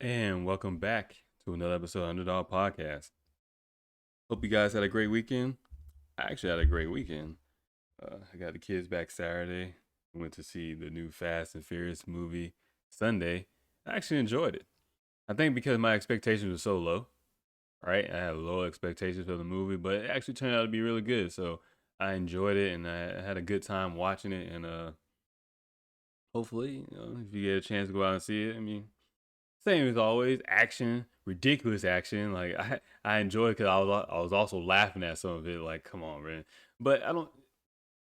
And welcome back to another episode of Underdog Podcast. Hope you guys had a great weekend. I actually had a great weekend. I got the kids back Saturday. Went to see the new Fast and Furious movie Sunday. I actually enjoyed it. I think because my expectations were so low, right? I had low expectations for the movie, but it actually turned out to be really good. So I enjoyed it and I had a good time watching it. And hopefully, if you get a chance to go out and see it, same as always, action, ridiculous action. Like I enjoyed it because I was also laughing at some of it. Like, come on, man. But I don't.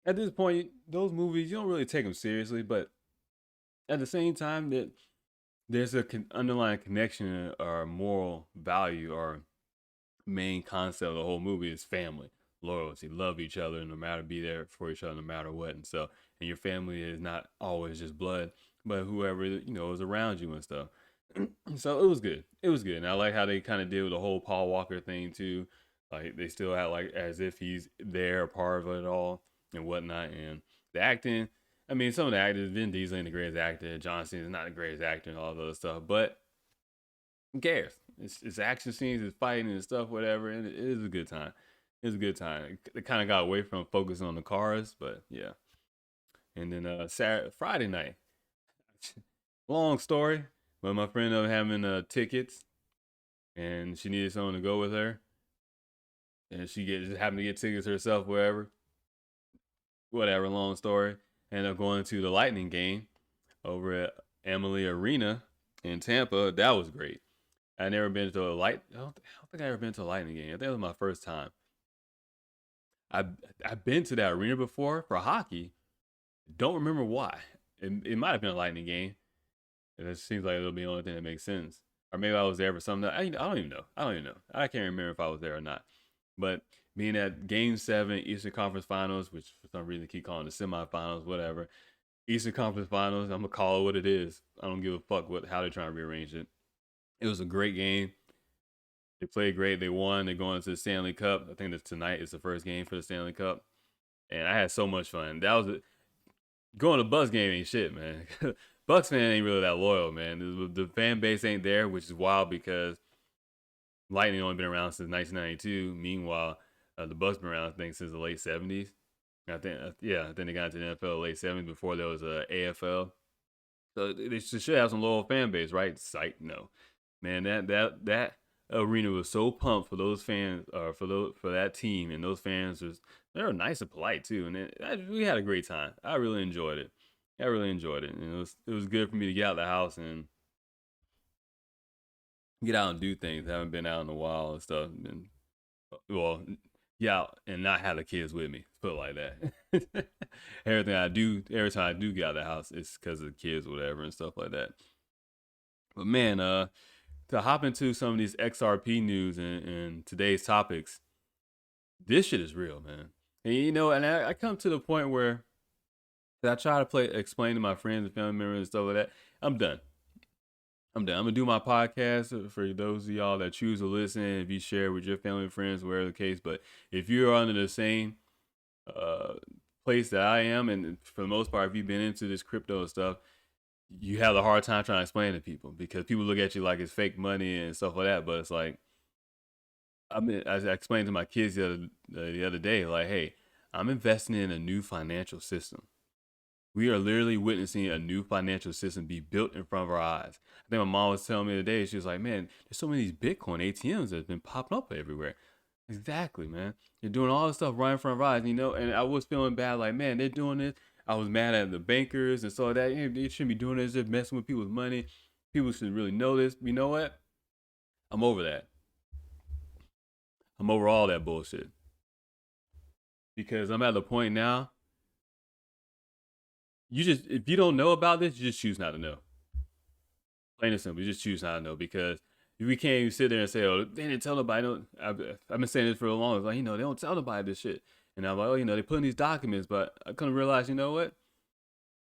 At this point, those movies you don't really take them seriously. But at the same time, that there's a underlying connection or moral value or main concept of the whole movie is family, loyalty, love each other, no matter be there for each other, no matter what. And so, and your family is not always just blood, but whoever is around you and stuff. So it was good. It was good, and I like how they kind of did with the whole Paul Walker thing too. Like they still had like as if he's there, a part of it all and whatnot. And the acting, I mean, some of the actors, Vin Diesel ain't the greatest actor, John Cena is not the greatest actor, and all the other stuff. But who cares? It's action scenes, it's fighting and stuff, whatever. And it is a good time. It's a good time. It kind of got away from focusing on the cars, but yeah. And then Saturday, Friday night, long story, but my friend ended up having tickets, and she needed someone to go with her, and just happened to get tickets herself, whatever. Long story. Ended up going to the Lightning game over at Emily Arena in Tampa. That was great. I never been to a light. I don't think I ever been to a Lightning game. I think it was my first time. I I've been to that arena before for hockey. Don't remember why. It might have been a Lightning game. It seems like it'll be the only thing that makes sense. Or maybe I was there for something. I don't even know. I don't even know. I can't remember if I was there or not. But being at Game 7, Eastern Conference Finals, which for some reason keep calling the semifinals, whatever. Eastern Conference Finals, I'm going to call it what it is. I don't give a fuck how they're trying to rearrange it. It was a great game. They played great. They won. They're going to the Stanley Cup. I think that tonight is the first game for the Stanley Cup. And I had so much fun. Going to Bucks game ain't shit, man. Bucks fan ain't really that loyal, man. The fan base ain't there, which is wild because Lightning only been around since 1992. Meanwhile, the Bucks been around I think since the late 70s. I think they got into the NFL late 70s before there was a AFL. So they should have some loyal fan base, right? Psych, no, man. That arena was so pumped for those fans, for that team, and those fans they were nice and polite too, and we had a great time. I really enjoyed it. I really enjoyed it, and it was good for me to get out of the house and get out and do things. I haven't been out in a while and stuff. And well, get out and not have the kids with me. Put it like that. Everything I do, every time I do get out of the house, it's because of the kids, whatever, and stuff like that. But man, to hop into some of these XRP news and today's topics, this shit is real, man. And and I come to the point where I try to explain to my friends and family members and stuff like that. I'm done. I'm done. I'm gonna do my podcast for those of y'all that choose to listen. If you share with your family and friends, whatever the case. But if you're under the same uh, place that I am, and for the most part, if you've been into this crypto stuff, you have a hard time trying to explain to people because people look at you like it's fake money and stuff like that. But it's like as I explained to my kids the other day, like, hey, I'm investing in a new financial system. We are literally witnessing a new financial system be built in front of our eyes. I think my mom was telling me today, she was like, man, there's so many of these Bitcoin ATMs that's been popping up everywhere. Exactly, man. They're doing all this stuff right in front of our eyes, and I was feeling bad, like, man, they're doing this. I was mad at the bankers and so that. Hey, they shouldn't be doing this. They're messing with people's money. People should really know this. You know what? I'm over that. I'm over all that bullshit. Because I'm at the point now, if you don't know about this, you just choose not to know. Plain and simple, you just choose not to know because we can't even sit there and say, "Oh, they didn't tell nobody." No, I've been saying this for a long time. Like, they don't tell nobody this shit. And I'm like, oh, they put in these documents, but I couldn't realize, you know what?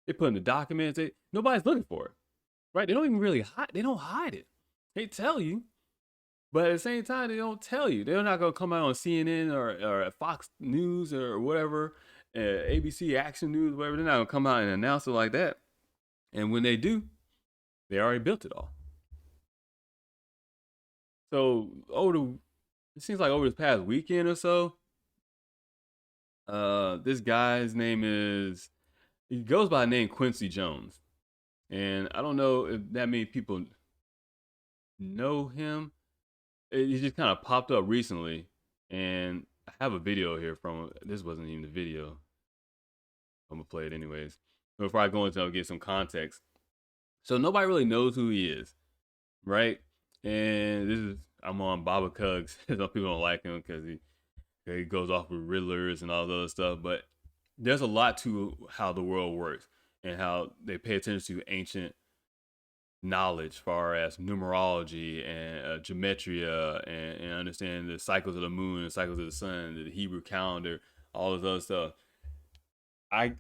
They put in the documents. Nobody's looking for it, right? They don't even really hide. They don't hide it. They tell you, but at the same time, they don't tell you. They're not gonna come out on CNN or Fox News or whatever, ABC Action News, whatever. They're not gonna come out and announce it like that. And when they do, they already built it all. So it seems like over this past weekend or so, this guy's name is he goes by the name Quincy Jones, and I don't know if that many people know him. He just kind of popped up recently, and I have a video here from this wasn't even the video. I'm gonna play it anyways. Before I go into it, I'll get some context. So nobody really knows who he is, right? And this is I'm on Baba Cugs. Some people don't like him because he goes off with Riddlers and all the other stuff. But there's a lot to how the world works and how they pay attention to ancient knowledge, far as numerology and gematria and understanding the cycles of the moon, the cycles of the sun, the Hebrew calendar, all this other stuff. I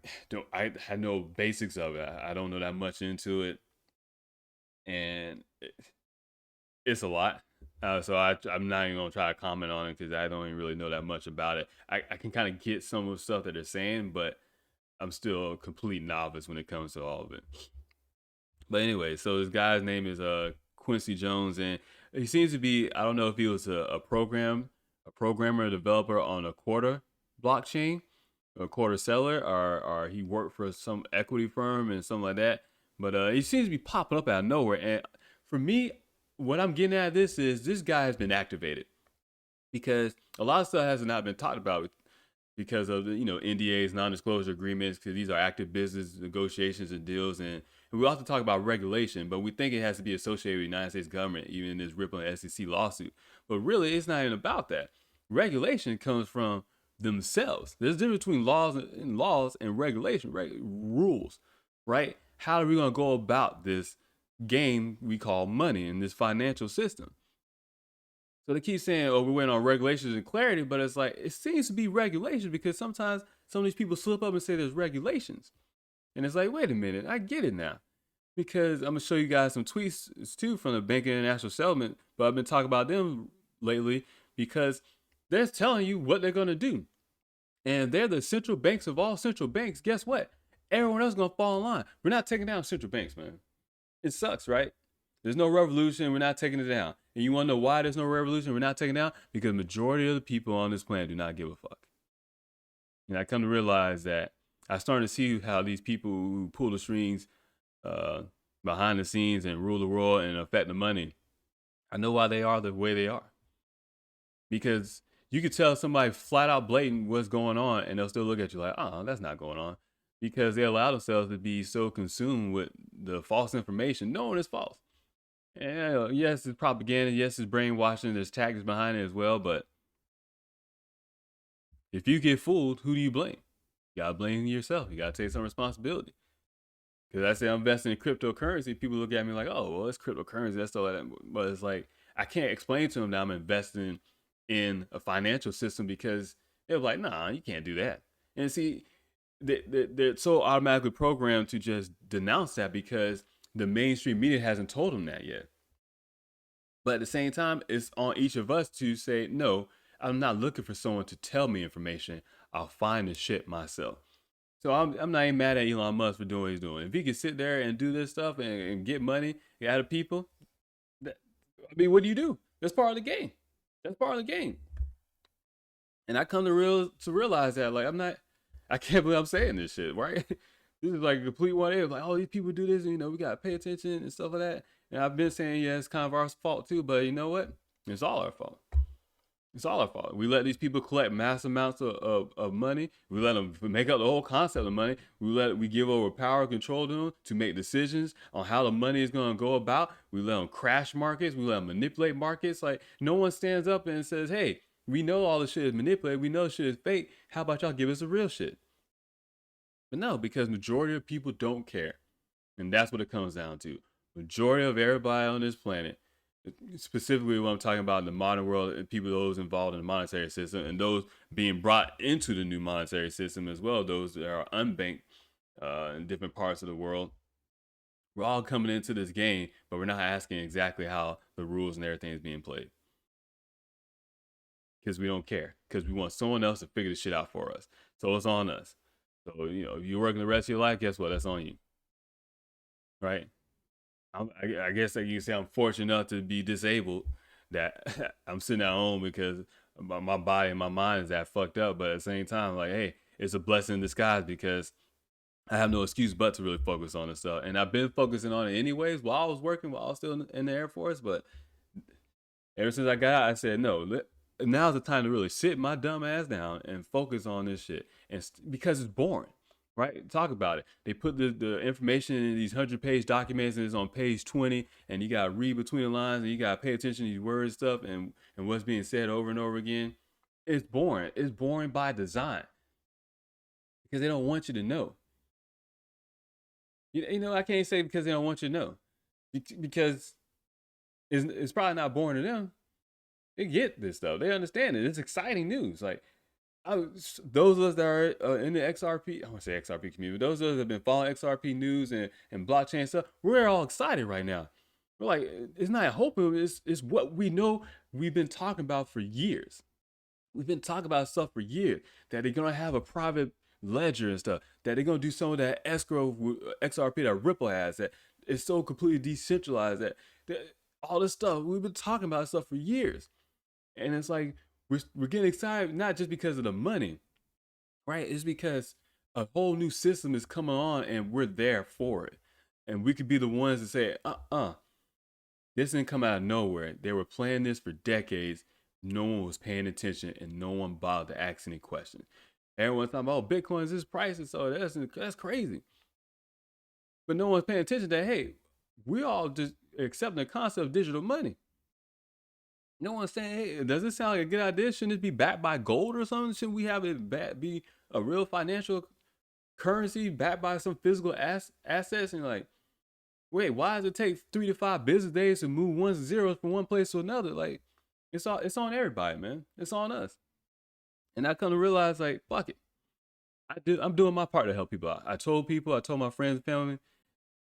had no basics of it. I don't know that much into it, and it's a lot. So I'm not even gonna try to comment on it because I don't even really know that much about it. I can kind of get some of the stuff that they're saying, but I'm still a complete novice when it comes to all of it. But anyway, so this guy's name is Quincy Jones, and he seems to be I don't know if he was a programmer, a developer on a quarter blockchain, a quarter seller, or he worked for some equity firm and something like that. But he seems to be popping up out of nowhere, and for me, what I'm getting at this is this guy has been activated because a lot of stuff has not been talked about because of the NDAs, non-disclosure agreements, because these are active business negotiations and deals, and we also talk about regulation, but we think it has to be associated with the United States government, even in this Ripple and SEC lawsuit. But really, it's not even about that. Regulation comes from themselves. There's a difference between laws and regulation, rules, right? How are we gonna go about this game we call money in this financial system? So they keep saying, "Oh, we went on regulations and clarity," but it's like it seems to be regulations because sometimes some of these people slip up and say there's regulations, and it's like, wait a minute, I get it now. Because I'm gonna show you guys some tweets too from the Bank of International Settlement, but I've been talking about them lately because they're telling you what they're gonna do, and they're the central banks of all central banks. Guess what? Everyone else is gonna fall in line. We're not taking down central banks, man. It sucks, right? There's no revolution. We're not taking it down. And you want to know why there's no revolution? We're not taking it down because the majority of the people on this planet do not give a fuck. And I come to realize that I started to see how these people who pull the strings uh, behind the scenes and rule the world and affect the money. I know why they are the way they are. Because you could tell somebody flat out blatant what's going on and they'll still look at you like, oh, that's not going on. Because they allow themselves to be so consumed with the false information, knowing it's false. And yes, it's propaganda. Yes, it's brainwashing. There's tactics behind it as well. But if you get fooled, who do you blame? You gotta blame yourself. You gotta take some responsibility. Because I say I'm investing in cryptocurrency, people look at me like, oh, well, it's cryptocurrency. That's all that. But it's like I can't explain to them that I'm investing in a financial system because they're like, nah, you can't do that. And see, they're so automatically programmed to just denounce that because the mainstream media hasn't told them that yet. But at the same time, it's on each of us to say, no, I'm not looking for someone to tell me information. I'll find the shit myself. So I'm not even mad at Elon Musk for doing what he's doing. If he can sit there and do this stuff and get money out of people, that, I mean, what do you do? That's part of the game. That's part of the game. And I come to realize that like I can't believe I'm saying this shit, right? This is like a complete 180. Like, oh, these people do this, and, we gotta pay attention and stuff like that. And I've been saying, yeah, it's kind of our fault too, but you know what? It's all our fault. It's all our fault. We let these people collect mass amounts of money. We let them make up the whole concept of money. We give over power and control to them to make decisions on how the money is going to go about. We let them crash markets. We let them manipulate markets. Like no one stands up and says, "Hey, we know all this shit is manipulated. We know shit is fake. How about y'all give us the real shit?" But no, because majority of people don't care, and that's what it comes down to. Majority of everybody on this planet, specifically what I'm talking about in the modern world, people those involved in the monetary system and those being brought into the new monetary system as well, those that are unbanked in different parts of the world. We're all coming into this game, but we're not asking exactly how the rules and everything is being played because we don't care because we want someone else to figure the shit out for us. So it's on us. So if you're working the rest of your life, guess what? That's on you, right? I guess like you say, I'm fortunate enough to be disabled that I'm sitting at home because my body and my mind is that fucked up. But at the same time, like, hey, it's a blessing in disguise because I have no excuse but to really focus on this stuff. And I've been focusing on it anyways while I was working, while I was still in the Air Force. But ever since I got out, I said, no, now's the time to really sit my dumb ass down and focus on this shit. And because it's boring, right? Talk about it. They put the information in these 100-page documents and it's on page 20, and you got to read between the lines and you got to pay attention to these words stuff and what's being said over and over again. It's boring. It's boring by design because they don't want you to know. You know, I can't say because they don't want you to know, because it's probably not boring to them. They get this stuff. They understand it. It's exciting news. Like, those of us that are in the XRP, I want to say XRP community, those of us that have been following XRP news and blockchain stuff, we're all excited right now. We're like, it's not hope, it's what we know we've been talking about for years. We've been talking about stuff for years, that they're going to have a private ledger and stuff, that they're going to do some of that escrow XRP that Ripple has, that is so completely decentralized, that all this stuff, we've been talking about stuff for years. And it's like, we're getting excited, not just because of the money, right? It's because a whole new system is coming on and we're there for it. And we could be the ones to say, this didn't come out of nowhere. They were playing this for decades. No one was paying attention and no one bothered to ask any questions. Everyone's talking about, oh, Bitcoin's this price, and so that's crazy. But no one's paying attention that, hey, we all just accepting the concept of digital money. No one's saying, hey, does this sound like a good idea? Shouldn't it be backed by gold or something? Shouldn't we have it be a real financial currency backed by some physical assets? And like, wait, why does it take 3 to 5 business days to move ones and zeros from one place to another? Like, it's on everybody, man. It's on us. And I come to realize, like, fuck it. I'm doing my part to help people out. I told my friends and family,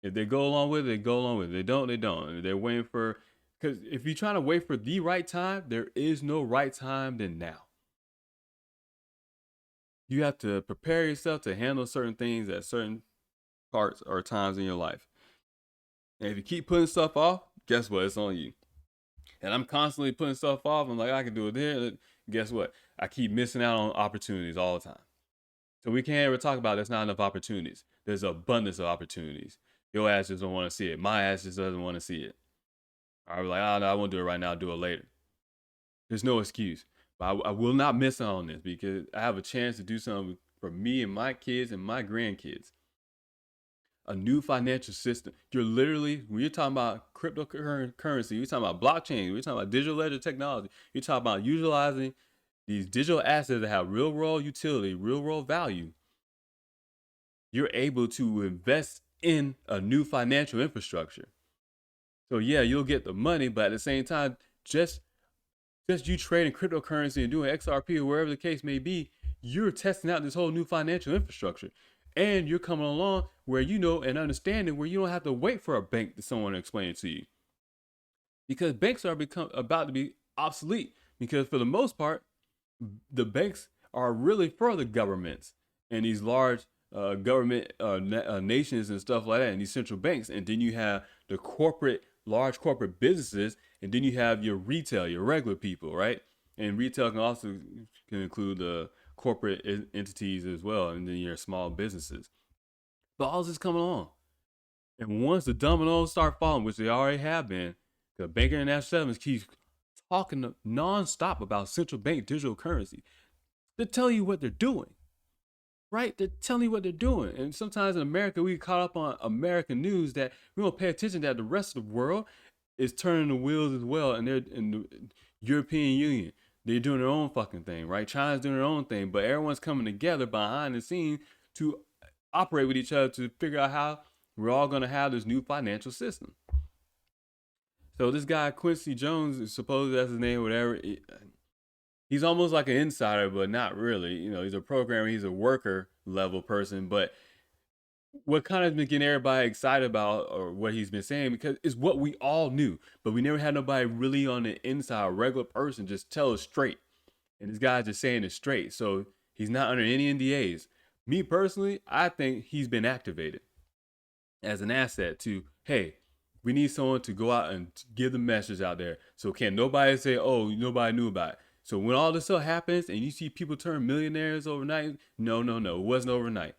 if they go along with it, they go along with it. If they don't, they don't. If they're waiting for, because if you're trying to wait for the right time, there is no right time than now. You have to prepare yourself to handle certain things at certain parts or times in your life. And if you keep putting stuff off, guess what? It's on you. And I'm constantly putting stuff off. I'm like, I can do it there. Guess what? I keep missing out on opportunities all the time. So we can't ever talk about there's not enough opportunities. There's an abundance of opportunities. Your ass just don't want to see it. My ass just doesn't want to see it. I was like, oh, no, I won't do it right now. I'll do it later. There's no excuse. But I will not miss out on this because I have a chance to do something for me and my kids and my grandkids. A new financial system. You're literally, when you're talking about cryptocurrency, you're talking about blockchain, you're talking about digital ledger technology, you're talking about utilizing these digital assets that have real world utility, real world value. You're able to invest in a new financial infrastructure. So yeah, you'll get the money, but at the same time, just you trading cryptocurrency and doing XRP or wherever the case may be, you're testing out this whole new financial infrastructure. And you're coming along where you know and understanding where you don't have to wait for a bank to someone to explain it to you. Because banks are about to be obsolete. Because for the most part, the banks are really for the governments and these large government nations and stuff like that, and these central banks. And then you have the large corporate businesses, and then you have your retail, your regular people, right? And retail can also include the corporate entities as well, and then your small businesses. But all this is coming along. And once the dominoes start falling, which they already have been, the Bank International Settlements keeps talking nonstop about central bank digital currency. They're telling you what they're doing, right? They're telling you what they're doing. And sometimes in America, we get caught up on American news that we don't pay attention that the rest of the world is turning the wheels as well. And they're in the European Union. They're doing their own fucking thing, right? China's doing their own thing, but everyone's coming together behind the scenes to operate with each other to figure out how we're all going to have this new financial system. So this guy, Quincy Jones, supposedly that's his name, whatever. He's almost like an insider, but not really. You know, he's a programmer, he's a worker level person. But what kind of been getting everybody excited about, or what he's been saying, because it's what we all knew, but we never had nobody really on the inside, a regular person, just tell us straight. And this guy's just saying it straight. So he's not under any NDAs. Me personally, I think he's been activated as an asset to, hey, We need someone to go out and give the message out there. So can nobody say, oh, nobody knew about it. So when all this stuff happens and you see people turn millionaires overnight, no, it wasn't overnight.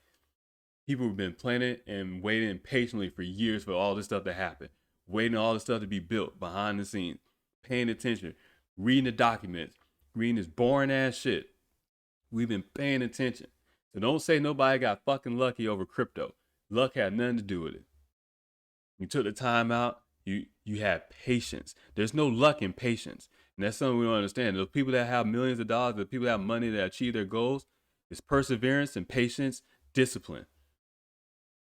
People have been planning and waiting patiently for years for all this stuff to happen, waiting all this stuff to be built behind the scenes, paying attention, reading the documents, reading this boring ass shit. We've been paying attention. So don't say nobody got fucking lucky over crypto. Luck had nothing to do with it. You took the time out. You had patience. There's no luck in patience. And that's something we don't understand. Those people that have millions of dollars, the people that have money that achieve their goals, it's perseverance and patience, discipline.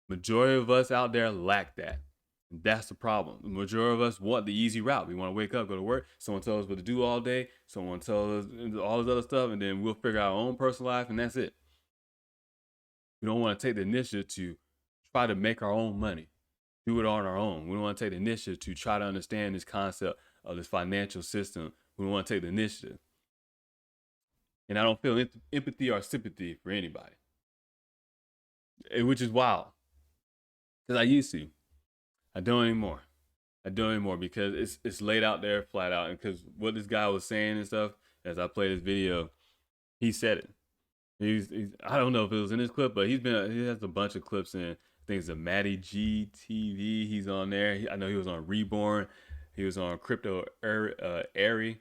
Majority of us out there lack that. And that's the problem. The majority of us want the easy route. We want to wake up, go to work. Someone tells us what to do all day. Someone tells us all this other stuff, and then we'll figure out our own personal life, and that's it. We don't want to take the initiative to try to make our own money, do it on our own. We don't want to take the initiative to try to understand this concept of this financial system. We don't want to take the initiative. And I don't feel empathy or sympathy for anybody, which is wild. Because I used to. I don't anymore. Because it's laid out there flat out. And because what this guy was saying and stuff, as I played this video, he said it. He's I don't know if it was in this clip, but he has a bunch of clips in. I think it's a Matty G TV. He's on there. I know he was on Reborn. He was on Crypto Eddie,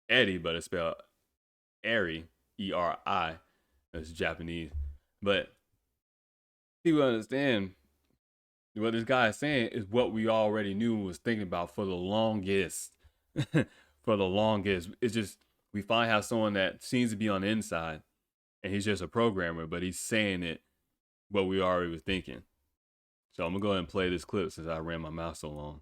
Eddie, but it's spelled Eri, ERI. That's Japanese. But people understand what this guy is saying is what we already knew and was thinking about for the longest. For the longest. It's just we find how someone that seems to be on the inside and he's just a programmer, but he's saying it what we already were thinking. So I'm gonna go ahead and play this clip since I ran my mouth so long.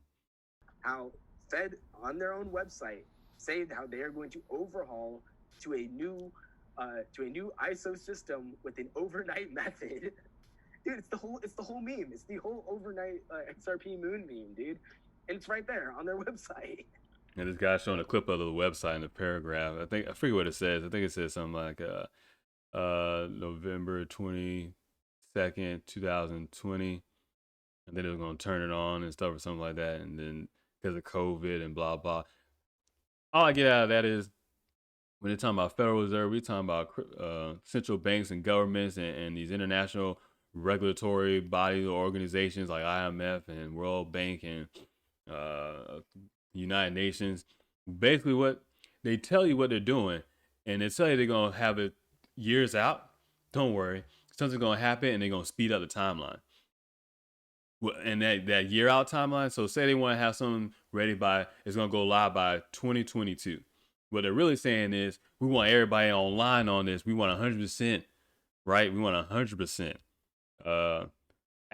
How Fed on their own website say how they are going to overhaul to a new ISO system with an overnight method. Dude, it's the whole meme. It's the whole overnight XRP moon meme, dude. And it's right there on their website. And this guy's showing a clip of the website in the paragraph. I forget what it says. I think it says something like November 22nd, 2020. And then it was going to turn it on and stuff or something like that. And then because of COVID and blah, blah. All I get out of that is when they're talking about Federal Reserve, we're talking about central banks and governments and these international regulatory bodies or organizations like IMF and World Bank and United Nations. Basically, what they tell you what they're doing, and they tell you they're going to have it years out. Don't worry. Something's going to happen, and they're going to speed up the timeline. And that year out timeline, so say they want to have something ready it's going to go live by 2022. What they're really saying is we want everybody online on this. We want 100%, right? We want 100%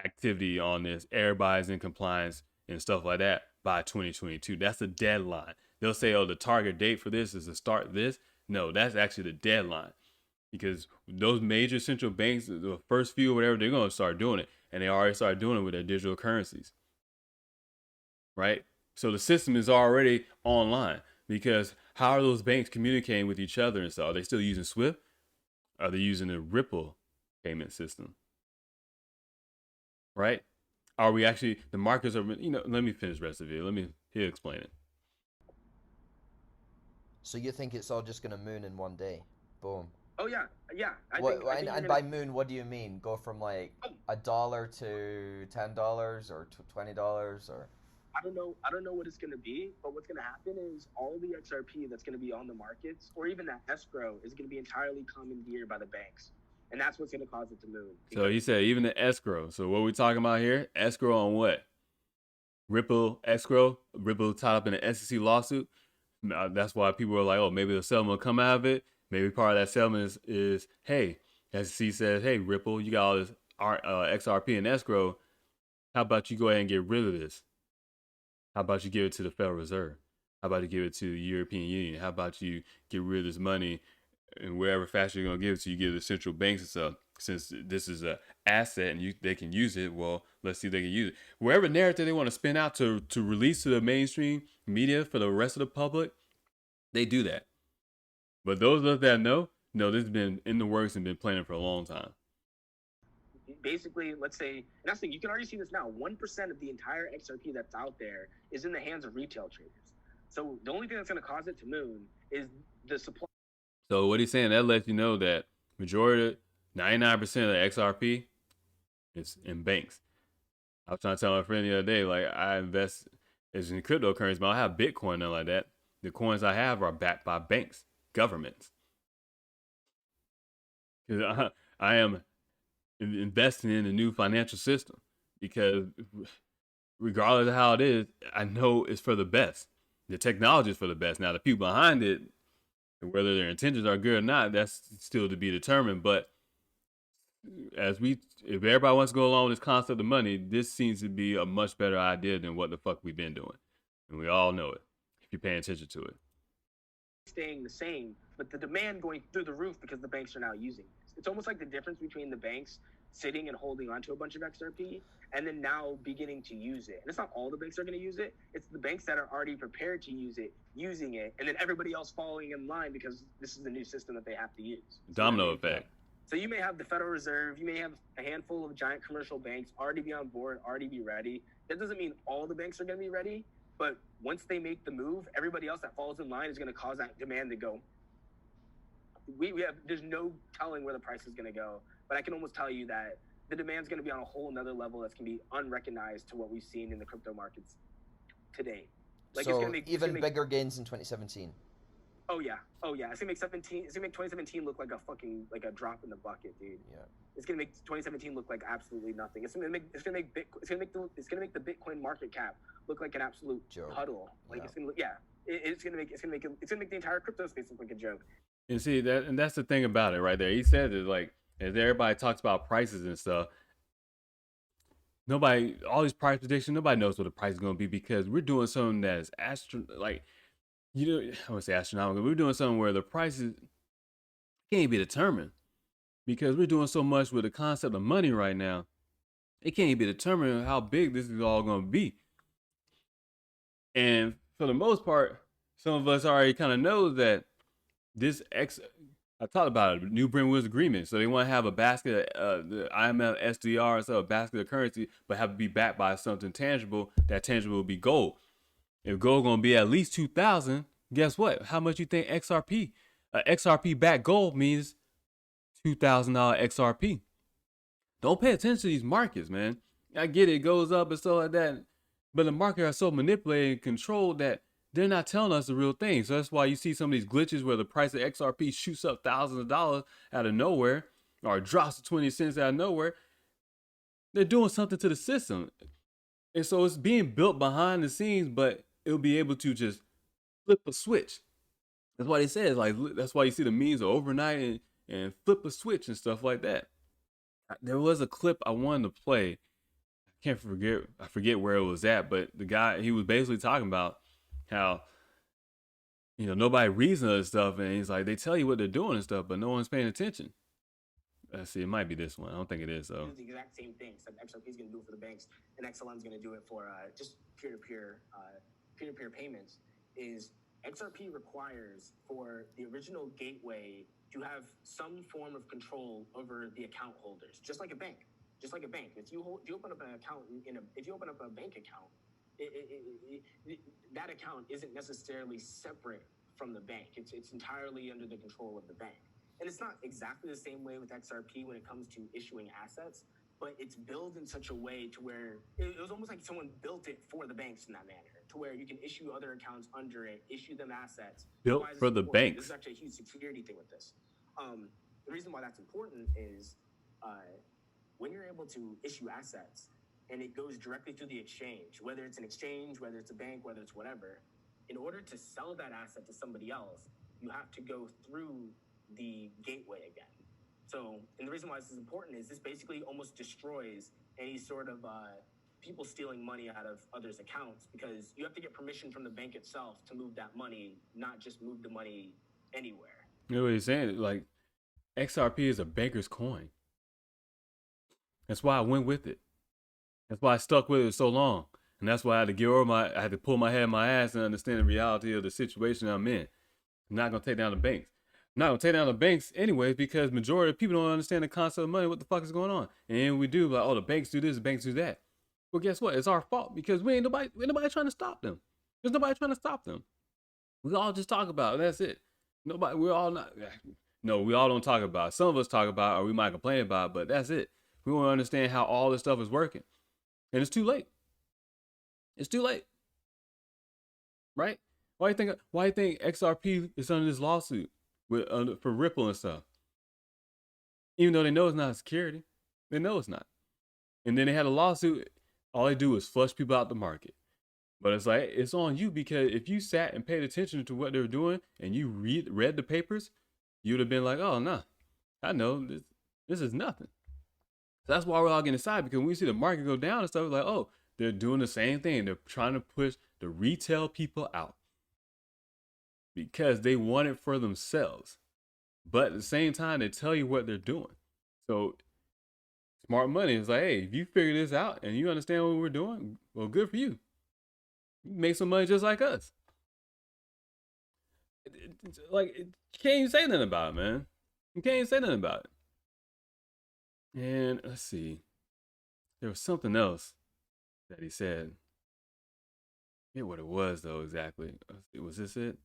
activity on this. Everybody's in compliance and stuff like that by 2022. That's the deadline. They'll say, oh, the target date for this is to start this. No, that's actually the deadline. Because those major central banks, the first few or whatever, they're going to start doing it. And they already started doing it with their digital currencies. Right? So the system is already online. Because how are those banks communicating with each other and stuff? Are they still using SWIFT? Are they using the Ripple payment system? Right? Are we actually, the markets are, let me finish the rest of it. He'll explain it. So you think it's all just going to moon in one day? Boom. Oh yeah. I think by moon, what do you mean? Go from like $1 to $10 or $20 or? I don't know what it's going to be, but what's going to happen is all the XRP that's going to be on the markets, or even that escrow, is going to be entirely commandeered by the banks. And that's what's going to cause it to move. So he said even the escrow. So what are we talking about here? Escrow on what? Ripple escrow? Ripple tied up in an SEC lawsuit? That's why people are like, oh, maybe the settlement will come out of it. Maybe part of that settlement is hey, SEC says, hey, Ripple, you got all this XRP in escrow. How about you go ahead and get rid of this? How about you give it to the Federal Reserve? How about you give it to the European Union? How about you get rid of this money and wherever fashion you're going to give it to, you give it to central banks and stuff. Since this is an asset and they can use it, well, let's see if they can use it. Wherever narrative they want to spin out to release to the mainstream media for the rest of the public, they do that. But those of us that know, this has been in the works and been planning for a long time. basically, let's say, and that's the thing, you can already see this now. 1% of the entire XRP that's out there is in the hands of retail traders. So the only thing that's going to cause it to moon is the supply. So what he's saying, that lets you know that majority, 99% of the XRP is in banks. I was trying to tell my friend the other day, like, I invest is in cryptocurrency, but I don't have Bitcoin, nothing like that. The coins I have are backed by banks, governments. Because I am investing in a new financial system, because regardless of how it is, I know it's for the best. The technology is for the best. Now, the people behind it, whether their intentions are good or not, that's still to be determined. But if everybody wants to go along with this concept of money, this seems to be a much better idea than what the fuck we've been doing. And we all know it, if you're paying attention to it. Staying the same, but the demand going through the roof because the banks are now using it. It's almost like the difference between the banks sitting and holding onto a bunch of XRP and then now beginning to use it. And it's not all the banks are going to use it. It's the banks that are already prepared to use it, using it, and then everybody else following in line because this is the new system that they have to use. Domino effect. So you may have the Federal Reserve, you may have a handful of giant commercial banks already be on board, already be ready. That doesn't mean all the banks are going to be ready, but once they make the move, everybody else that falls in line is going to cause that demand to go. There's no telling where the price is going to go, but I can almost tell you that the demand is going to be on a whole nother level that's going to be unrecognized to what we've seen in the crypto markets today. Like, so even bigger gains in 2017. Oh yeah. It's gonna make 2017 look like a drop in the bucket, dude. Yeah. It's gonna make 2017 look like absolutely nothing. It's gonna make the Bitcoin market cap look like an absolute puddle. Like it's gonna make the entire crypto space look like a joke. And see that's the thing about it right there. He said it like, as everybody talks about prices and stuff, all these price predictions, nobody knows what the price is gonna be, because we're doing something that is I would say astronomical. We're doing something where the prices can't be determined, because we're doing so much with the concept of money right now. It can't be determined how big this is all going to be. And for the most part, some of us already kind of know that I talked about it, New Bretton Woods Agreement. So they want to have a basket, the IMF SDR, so a basket of currency, but have to be backed by something tangible. That tangible will be gold. If gold gonna be at least 2,000, guess what? How much you think XRP backed gold means? $2,000 XRP. Don't pay attention to these markets, man. I get it goes up and stuff like that, but the market are so manipulated and controlled that they're not telling us the real thing. So that's why you see some of these glitches where the price of XRP shoots up thousands of dollars out of nowhere, or drops to 20 cents out of nowhere. They're doing something to the system. And so it's being built behind the scenes, but it'll be able to just flip a switch. That's why they say it's like, that's why you see the memes of overnight and flip a switch and stuff like that. There was a clip I wanted to play. I forget where it was at, but the guy, he was basically talking about how, nobody reads this stuff, and he's like, they tell you what they're doing and stuff, but no one's paying attention. Let's see, it might be this one. I don't think it is, though. The exact same thing. So XRP is going to do it for the banks, and XLM is going to do it for just peer-to-peer payments. Is XRP requires for the original gateway to have some form of control over the account holders, just like a bank. If you open up an account if you open up a bank account, that account isn't necessarily separate from the bank. It's entirely under the control of the bank. And it's not exactly the same way with XRP when it comes to issuing assets, but it's built in such a way to where it was almost like someone built it for the banks in that manner, to where you can issue other accounts under it, issue them assets. Built for the banks. This is actually a huge security thing with this. The reason why that's important is when you're able to issue assets and it goes directly through the exchange, whether it's an exchange, whether it's a bank, whether it's whatever, in order to sell that asset to somebody else, you have to go through the gateway again. So, and the reason why this is important is this basically almost destroys any sort of people stealing money out of others' accounts, because you have to get permission from the bank itself to move that money, not just move the money anywhere. You know what he's saying? Like, XRP is a banker's coin. That's why I went with it. That's why I stuck with it so long. And that's why I had to pull my head in my ass and understand the reality of the situation I'm in. I'm not going to take down the banks. not gonna take down the banks anyways, because majority of people don't understand the concept of money. What the fuck is going on? And we do like, oh, the banks do this, the banks do that. Well, guess what? It's our fault because we ain't nobody trying to stop them. There's nobody trying to stop them. We all just talk about it. That's it. Nobody. We're all not. No, we all don't talk about it. Some of us talk about it, or we might complain about it, but that's it. We don't understand how all this stuff is working, and it's too late. It's too late, right? Why do you think XRP is under this lawsuit with for Ripple and stuff? Even though they know it's not security, they know it's not. And then they had a lawsuit. All they do is flush people out the market. But it's like, it's on you, because if you sat and paid attention to what they were doing and you read the papers, you would have been like, oh, no, I know this is nothing. So that's why we're all getting excited, because when we see the market go down and stuff, it's like, oh, they're doing the same thing. They're trying to push the retail people out because they want it for themselves. But at the same time, they tell you what they're doing. So smart money is like, hey, if you figure this out and you understand what we're doing, well, good for you. You make some money just like us. You can't even say nothing about it, man. You can't even say nothing about it. And let's see. There was something else that he said. I forget what it was, though, exactly. Was this it?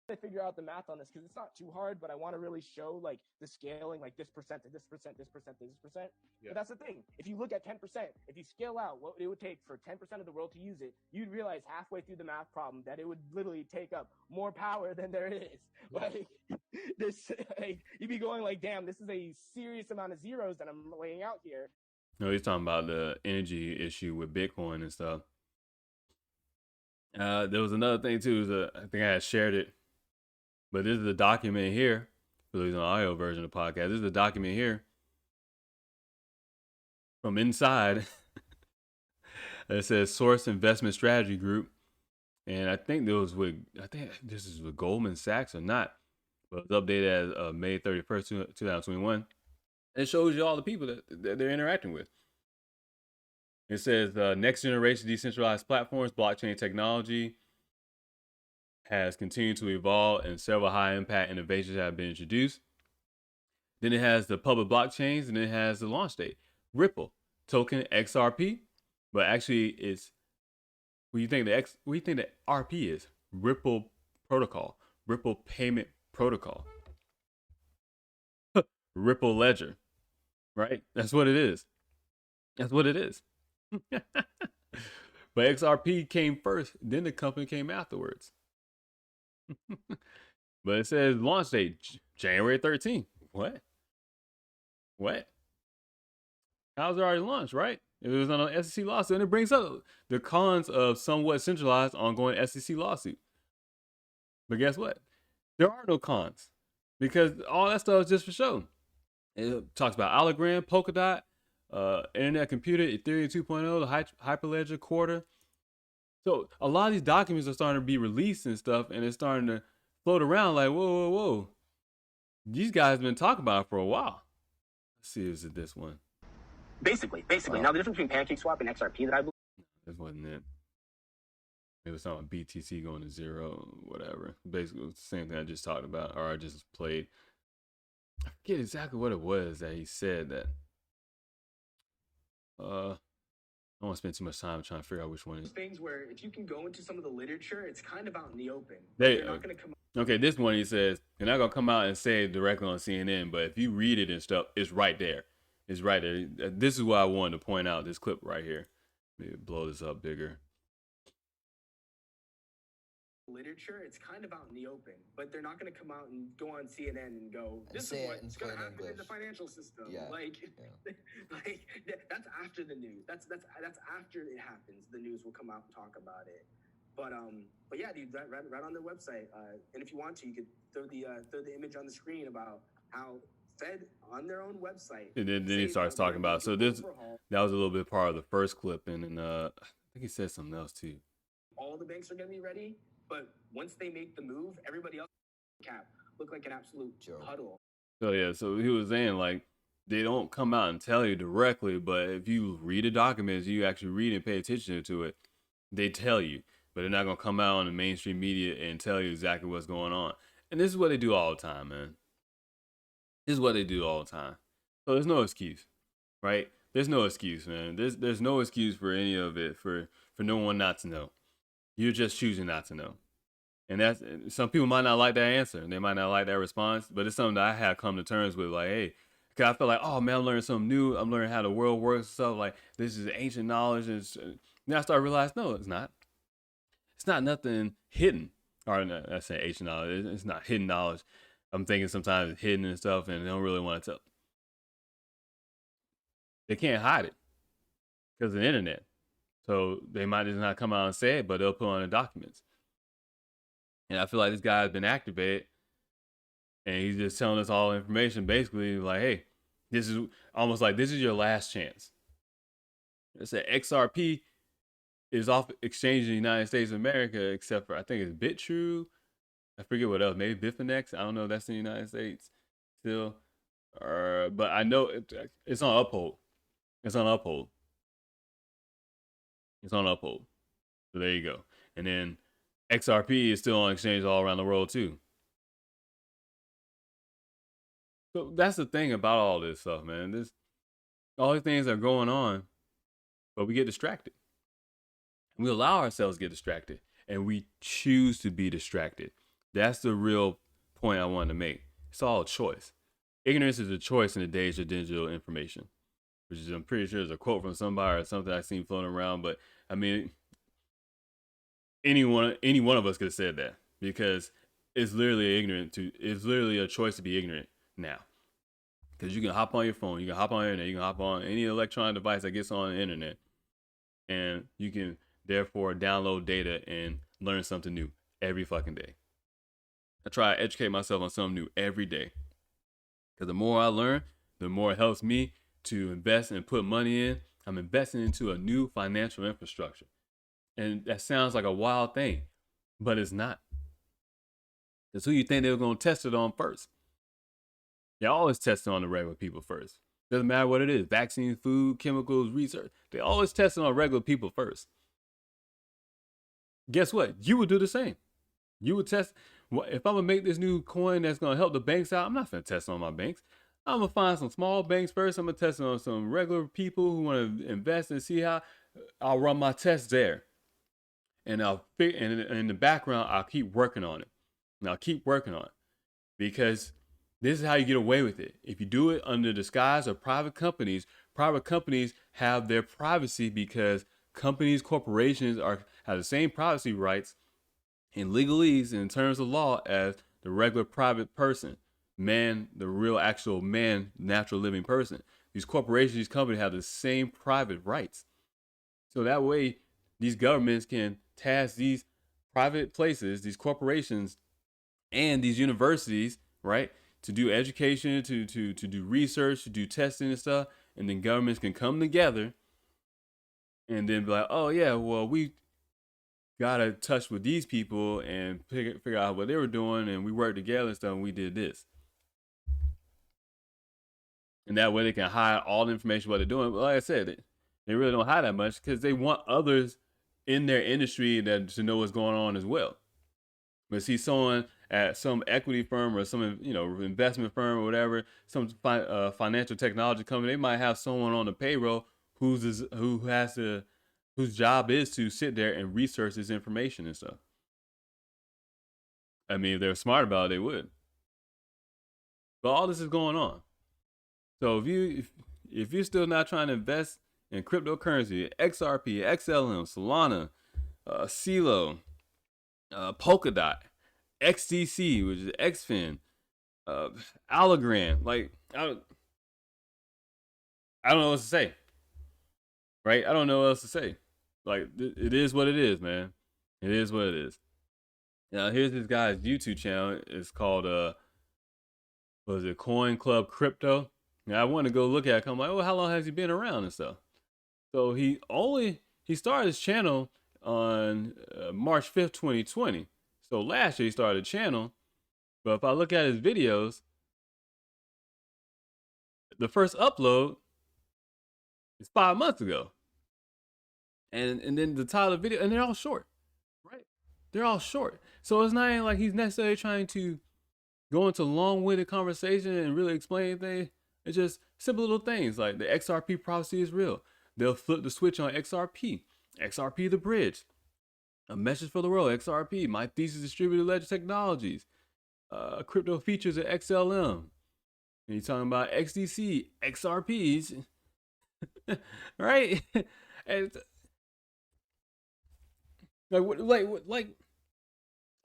To figure out the math on this, because it's not too hard, but I want to really show like the scaling, like this percent to this percent, this percent to this percent. Yeah. But that's the thing. If you look at 10%, if you scale out what it would take for 10% of the world to use it, you'd realize halfway through the math problem that it would literally take up more power than there is. Yeah. Like this, like you'd be going like, damn, this is a serious amount of zeros that I'm laying out here. No, he's talking about the energy issue with Bitcoin and stuff. There was another thing too. I think I had shared it. But this is a document here, for those on the audio version of the podcast. This is a document here from inside. It says Source Investment Strategy Group. And I think this is with Goldman Sachs or not. But it's updated as May 31st, 2021. It shows you all the people that they're interacting with. It says next generation decentralized platforms, blockchain technology has continued to evolve and several high impact innovations have been introduced. Then it has the public blockchains, and it has the launch date. Ripple token XRP, but actually it's what do you think the RP is? Ripple protocol, Ripple payment protocol, Ripple ledger, right? That's what it is. That's what it is. But XRP came first, then the company came afterwards. But it says launch date January 13th. What? How's it already launched, right? It was on an SEC lawsuit, and it brings up the cons of somewhat centralized ongoing SEC lawsuit. But guess what? There are no cons, because all that stuff is just for show. It talks about Algorand, Polkadot, Internet Computer, Ethereum 2.0, the Hyperledger Quarter. So a lot of these documents are starting to be released and stuff, and it's starting to float around like, whoa. These guys have been talking about it for a while. Let's see, is it this one? Basically. Now the difference between PancakeSwap and XRP that I believe. This wasn't it. It was talking about BTC going to zero, whatever. Basically, it was the same thing I just talked about, or I just played. I forget exactly what it was that he said that. I don't want to spend too much time trying to figure out which one it is. Things where if you can go into some of the literature, it's kind of out in the open. They're not going to come. Okay, this one he says they're not going to come out and say it directly on CNN, but if you read it and stuff, it's right there. It's right there. This is what I wanted to point out. This clip right here. Maybe blow this up bigger. Literature, it's kind of out in the open, but they're not going to come out and go on CNN and go, this is what's going to happen in the financial system. Yeah. Like that's after the news. That's after it happens. The news will come out and talk about it. But yeah, dude, right on their website. And if you want to, you could throw the image on the screen about how Fed on their own website. And then he starts talking about. So that was a little bit part of the first clip, and then I think he said something else too. All the banks are going to be ready. But once they make the move, everybody else look like an absolute huddle. So yeah, so he was saying like they don't come out and tell you directly, but if you read the documents, you actually read and pay attention to it, they tell you. but they're not gonna come out on the mainstream media and tell you exactly what's going on. And this is what they do all the time, man. This is what they do all the time. So there's no excuse, right? There's no excuse, man. There's no excuse for any of it for no one not to know. You're just choosing not to know. And that's, some people might not like that answer. They might not like that response, but it's something that I have come to terms with. Like, hey, cause I feel like, oh man, I'm learning something new. I'm learning how the world works and stuff. Like, this is ancient knowledge. And then I start realizing, no, it's not. It's not nothing hidden. Or I say ancient knowledge. It's not hidden knowledge. I'm thinking sometimes it's hidden and stuff, and they don't really want to tell. They can't hide it because of the internet. So they might just not come out and say it, but they'll put on the documents. And I feel like this guy has been activated, and he's just telling us all the information, basically like, hey, this is almost like this is your last chance. It said XRP is off exchange in the United States of America, except for I think it's BitTrue. I forget what else. Maybe Bitfinex. I don't know if that's in the United States still. But I know it's on Uphold. It's on Uphold. It's on Uphold. So there you go. And then XRP is still on exchange all around the world too. So that's the thing about all this stuff, man. All these things are going on, but we get distracted. We allow ourselves to get distracted, and we choose to be distracted. That's the real point I wanted to make. It's all a choice. Ignorance is a choice in the age of digital information, which is, I'm pretty sure, is a quote from somebody or something I've seen floating around. But I mean, any one of us could have said that, because it's literally it's literally a choice to be ignorant now. Because you can hop on your phone, you can hop on the internet, you can hop on any electronic device that gets on the internet, and you can therefore download data and learn something new every fucking day. I try to educate myself on something new every day. Because the more I learn, the more it helps me to invest and put money in. I'm investing into a new financial infrastructure. And that sounds like a wild thing, but it's not. Because who you think they were going to test it on first? They always test it on the regular people first. Doesn't matter what it is. Vaccines, food, chemicals, research. They always test it on regular people first. Guess what? You would do the same. You would test. If I'm going to make this new coin that's going to help the banks out, I'm not going to test on my banks. I'm going to find some small banks first. I'm going to test it on some regular people who want to invest and see how I'll run my tests there. And in the background, I'll keep working on it. And I'll keep working on it. Because this is how you get away with it. If you do it under disguise of private companies have their privacy, because corporations have the same privacy rights in legalese in terms of law as the regular private person, man, the real actual man, natural living person. These corporations, these companies have the same private rights. So that way, these governments can task these private places, these corporations, and these universities, right, to do education, to do research, to do testing and stuff, and then governments can come together and then be like, oh yeah, well, we got in touch with these people and figure out what they were doing, and we worked together and stuff, and we did this. And that way they can hide all the information what they're doing. But like I said, they really don't hide that much, because they want others in their industry to know what's going on as well. But see, someone at some equity firm or some investment firm or whatever, some financial technology company, they might have someone on the payroll whose job is to sit there and research this information and stuff. I mean, if they're smart about it, they would. But all this is going on. So if you're still not trying to invest in cryptocurrency, XRP, XLM, Solana, CeeLo, Polkadot, XDC, which is XFin, Algorand, like I don't know what to say. Right? I don't know what else to say. Like, it is what it is, man. It is what it is. Now, here's this guy's YouTube channel. It's called, Coin Club Crypto. Now, I want to go look at it. I'm like, how long has he been around and stuff? So he started his channel on March 5th, 2020. So last year he started a channel. But if I look at his videos, the first upload is 5 months ago. And then the title of the video, and they're all short. they're all short. So it's not even like he's necessarily trying to go into long-winded conversation and really explain things. It's just simple little things like the XRP prophecy is real. They'll flip the switch on XRP. XRP the bridge. A message for the world. XRP. My thesis distributed ledger technologies. Crypto features of XLM. And you're talking about XDC, XRPs, right? And like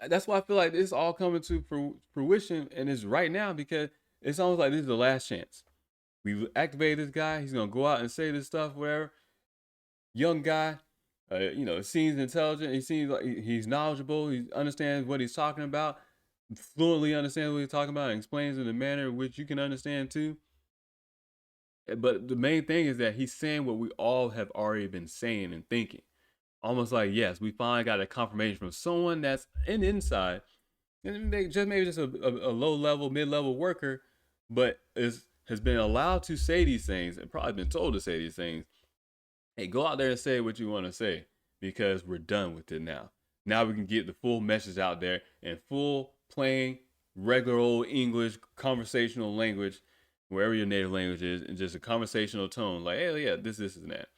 that's why I feel like this all coming to fruition, and it's right now because it's almost like this is the last chance. We activated this guy. He's gonna go out and say this stuff, whatever. Young guy, you know, seems intelligent. He seems like he's knowledgeable. He understands what he's talking about, fluently understands what he's talking about, and explains in a manner in which you can understand too. But the main thing is that he's saying what we all have already been saying and thinking. Almost like, yes, we finally got a confirmation from someone that's inside, and maybe just a low level, mid level worker, but has been allowed to say these things and probably been told to say these things. Hey, go out there and say what you want to say because we're done with it now. Now we can get the full message out there in full, plain, regular old English, conversational language, wherever your native language is, and just a conversational tone. Like, hey, yeah, this, and that.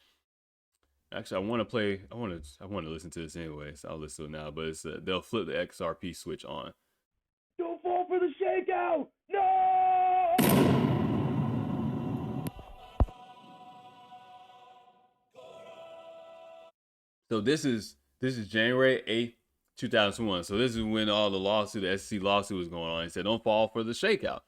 Actually, I want to listen to this anyway, so I'll listen to it now. But it's they'll flip the XRP switch on. Don't fall for the shakeout! No! So this is January 8th, 2001. So this is when all the SEC lawsuit was going on. He said, "Don't fall for the shakeout."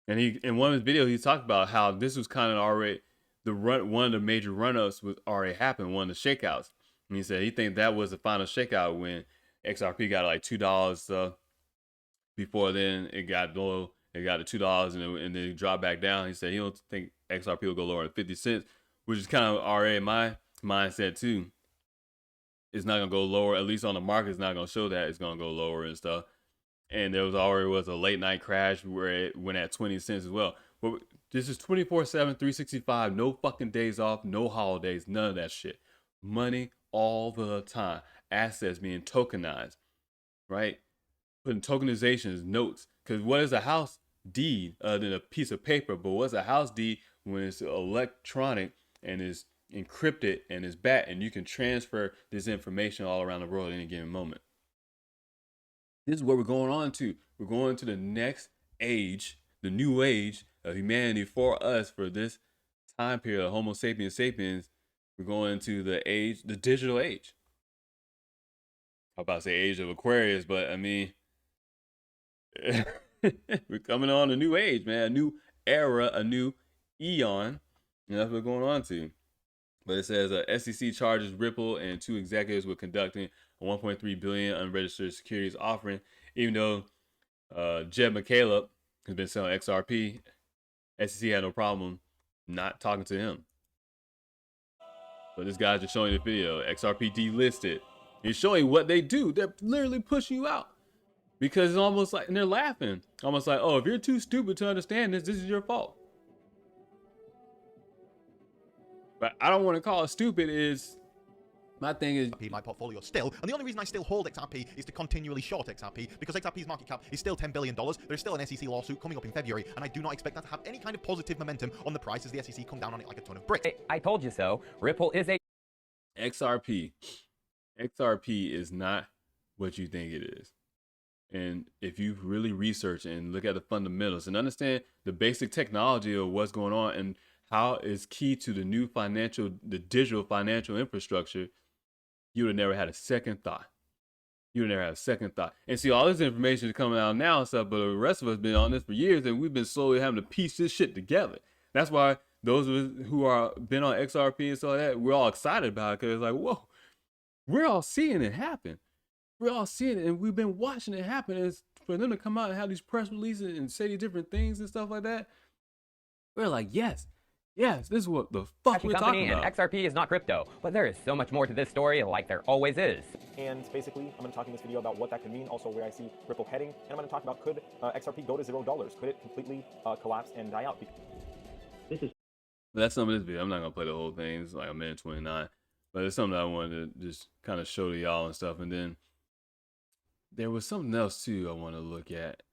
And he, in one of his videos, he talked about how this was kind of already one of the major run-ups was already happened, one of the shakeouts. And he said he think that was the final shakeout when XRP got like $2. Before then, it got low. It got to $2 and then it dropped back down. He said he don't think XRP will go lower than 50 cents, which is kind of already my mindset too. It's not gonna go lower, at least on the market. It's not gonna show that it's gonna go lower and stuff. And there was already a late night crash where it went at 20 cents as well. But this is 24/7, 365, no fucking days off, no holidays, none of that shit. Money all the time, assets being tokenized, right? Putting tokenizations, notes. Because what is a house deed other than a piece of paper? But what's a house deed when it's electronic and is encrypted and is backed, and you can transfer this information all around the world at any given moment? This is what we're going on to. We're going to the next age, the new age of humanity for us for this time period of Homo sapiens sapiens. We're going into the digital age. I'm about to say age of Aquarius, but I mean, we're coming on a new age, man, a new era, a new eon, and that's what we're going on to. But it says SEC charges Ripple and two executives with conducting a 1.3 billion unregistered securities offering, even though Jed McCaleb has been selling XRP. SEC had no problem not talking to him. But this guy's just showing the video. XRP delisted. He's showing what they do. They're literally pushing you out. Because it's almost like, and they're laughing. Almost like, oh, if you're too stupid to understand this is your fault. But I don't want to call it stupid. My thing is my portfolio still, and the only reason I still hold XRP is to continually short XRP, because XRP's market cap is still $10 billion. There's still an SEC lawsuit coming up in February, and I do not expect that to have any kind of positive momentum on the price as the SEC come down on it like a ton of bricks. I told you so. Ripple is a XRP. XRP is not what you think it is. And if you really research and look at the fundamentals and understand the basic technology of what's going on and how it's key to the digital financial infrastructure, you would have never had a second thought. You would never had a second thought. And see, all this information is coming out now and stuff, but the rest of us been on this for years, and we've been slowly having to piece this shit together. That's why those of us who are been on XRP and stuff like that, we're all excited about it, because it's like, whoa, we're all seeing it happen. We're all seeing it, and we've been watching it happen. And for them to come out and have these press releases and say these different things and stuff like that, we're like, yes, this is what the fuck we're talking about. And XRP is not crypto, but there is so much more to this story, like there always is. And basically, I'm going to talk in this video about what that could mean, also where I see Ripple heading, and I'm going to talk about could XRP go to $0? Could it completely collapse and die out? That's some of this video. I'm not going to play the whole thing. It's like a minute 29. But it's something that I wanted to just kind of show to y'all and stuff. And then there was something else too I want to look at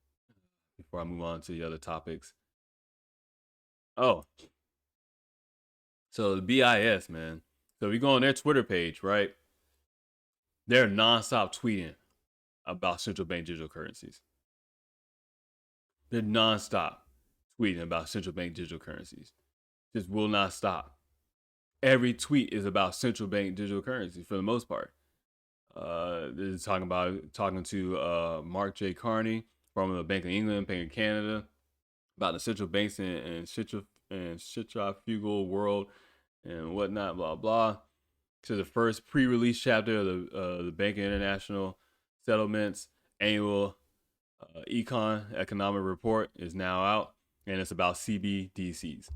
before I move on to the other topics. Oh, so the BIS, man. So we go on their Twitter page, right? They're nonstop tweeting about central bank digital currencies. They're nonstop tweeting about central bank digital currencies. Just will not stop. Every tweet is about central bank digital currency for the most part. They're talking to Mark J. Carney from the Bank of England, Bank of Canada, about the central banks and centrifugal world and whatnot, blah blah. To the first pre-release chapter of the Bank of International Settlements annual economic report is now out, and it's about CBDCs.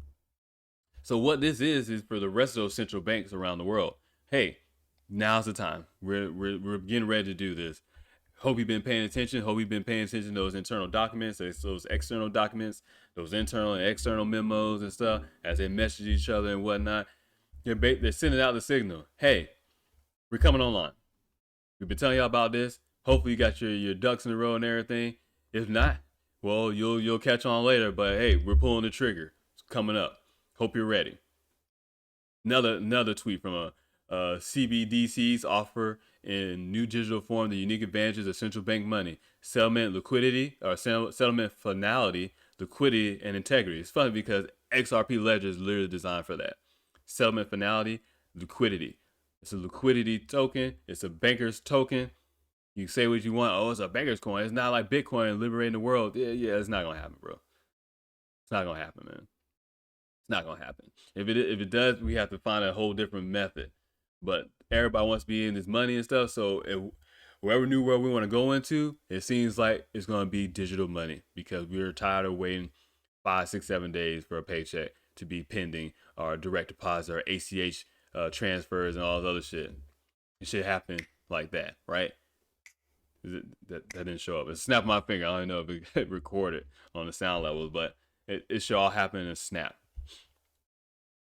So what this is for the rest of those central banks around the world. Hey, now's the time. We're getting ready to do this. Hope you've been paying attention. Hope you've been paying attention to those internal documents, those external documents, those internal and external memos and stuff as they message each other and whatnot. They're sending out the signal. Hey, we're coming online. We've been telling y'all about this. Hopefully you got your ducks in a row and everything. If not, well, you'll catch on later. But hey, we're pulling the trigger. It's coming up. Hope you're ready. Another tweet from CBDCs offer in new digital form the unique advantages of central bank money, settlement liquidity, or settlement finality, liquidity, and integrity. It's funny because XRP Ledger is literally designed for that. Settlement finality, liquidity. It's a liquidity token. It's a banker's token. You say what you want. Oh, it's a banker's coin. It's not like Bitcoin liberating the world. Yeah, it's not gonna happen, bro. It's not gonna happen, man. It's not gonna happen. If it does, we have to find a whole different method. But everybody wants to be in this money and stuff. So wherever new world we want to go into, it seems like it's gonna be digital money because we're tired of waiting 5, 6, 7 days for a paycheck to be pending, or direct deposit, or ACH transfers and all this other shit. It should happen like that, right? That didn't show up. It snapped my finger. I don't know if it got recorded on the sound levels, but it should all happen in a snap.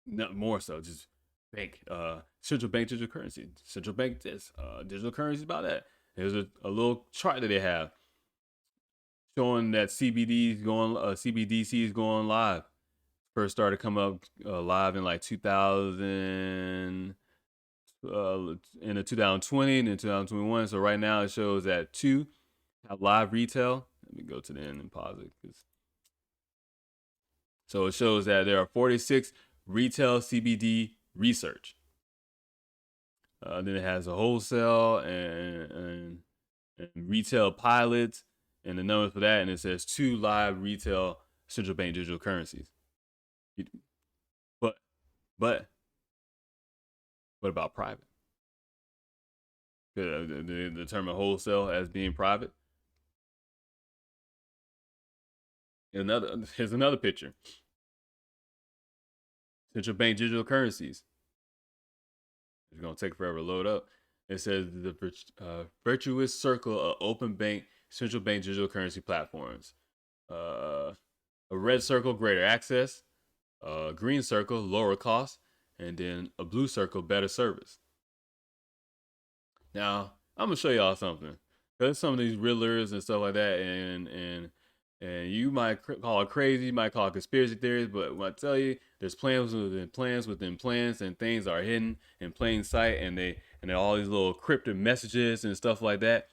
Not more so, just bank, central bank digital currency, central bank this, digital currency about that. There's a little chart that they have showing that CBDC is going live. First started coming up live in like 2000, in the 2020 and then 2021. So right now it shows that 2 have live retail. Let me go to the end and pause it. So it shows that there are 46 retail CBD research. Then it has a wholesale and retail pilots and the numbers for that. And it says 2 live retail central bank digital currencies. But what about private? The term of wholesale as being private. Here's another picture. Central bank digital currencies. It's gonna take forever to load up. It says the virtuous circle of open bank central bank digital currency platforms. A red circle, greater access. A green circle, lower cost, and then a blue circle, better service. Now, I'm gonna show y'all something. There's some of these riddlers and stuff like that, and you might call it crazy, you might call it conspiracy theories, but when I tell you, there's plans within plans, and things are hidden in plain sight, and they're all these little cryptic messages and stuff like that.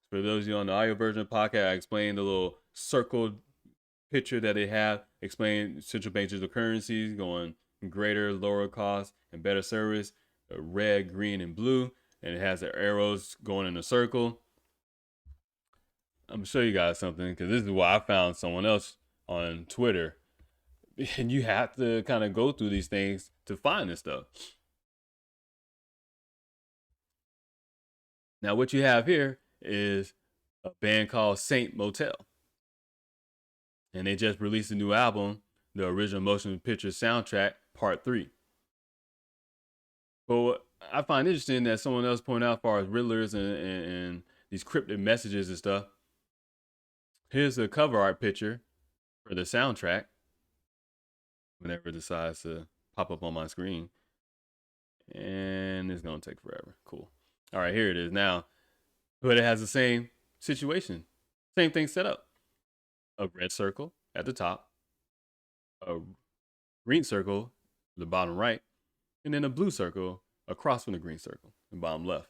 For those of you on the audio version of the podcast, I explained the little circled picture that they have explaining central bank digital currencies going greater, lower cost, and better service, red, green, and blue, and it has the arrows going in a circle. I'm gonna show you guys something because this is why I found someone else on Twitter, and you have to kind of go through these things to find this stuff. Now, what you have here is a band called Saint Motel. And they just released a new album, the original motion picture soundtrack, Part 3. But what I find interesting that someone else pointed out as far as riddlers and these cryptic messages and stuff. Here's the cover art picture for the soundtrack. Whenever it decides to pop up on my screen. And it's going to take forever. Cool. All right, here it is now. But it has the same situation. Same thing set up. A red circle at the top, a green circle, the bottom right, and then a blue circle across from the green circle, the bottom left.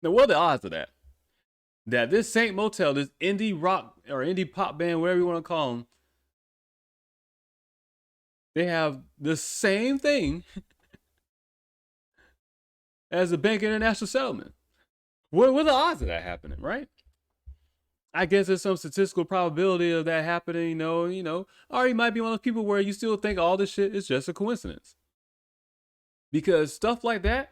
Now, what are the odds of that? That this Saint Motel, this indie rock or indie pop band, whatever you want to call them, they have the same thing as the Bank International Settlement. What are the odds of that happening, right? I guess there's some statistical probability of that happening, or you might be one of those people where you still think all this shit is just a coincidence. Because stuff like that,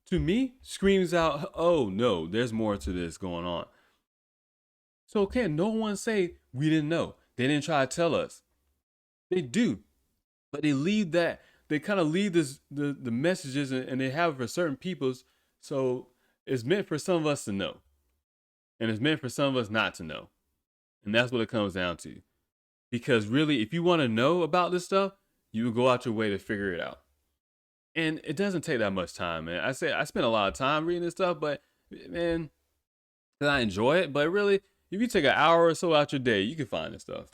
to me, screams out, oh no, there's more to this going on. So can no one say we didn't know? They didn't try to tell us. They do. But they leave that, they kind of leave this the messages and they have it for certain peoples. So it's meant for some of us to know. And it's meant for some of us not to know. And that's what it comes down to. Because really, if you want to know about this stuff, you will go out your way to figure it out. And it doesn't take that much time, man. I spend a lot of time reading this stuff, but man, I enjoy it. But really, if you take an hour or so out your day, you can find this stuff.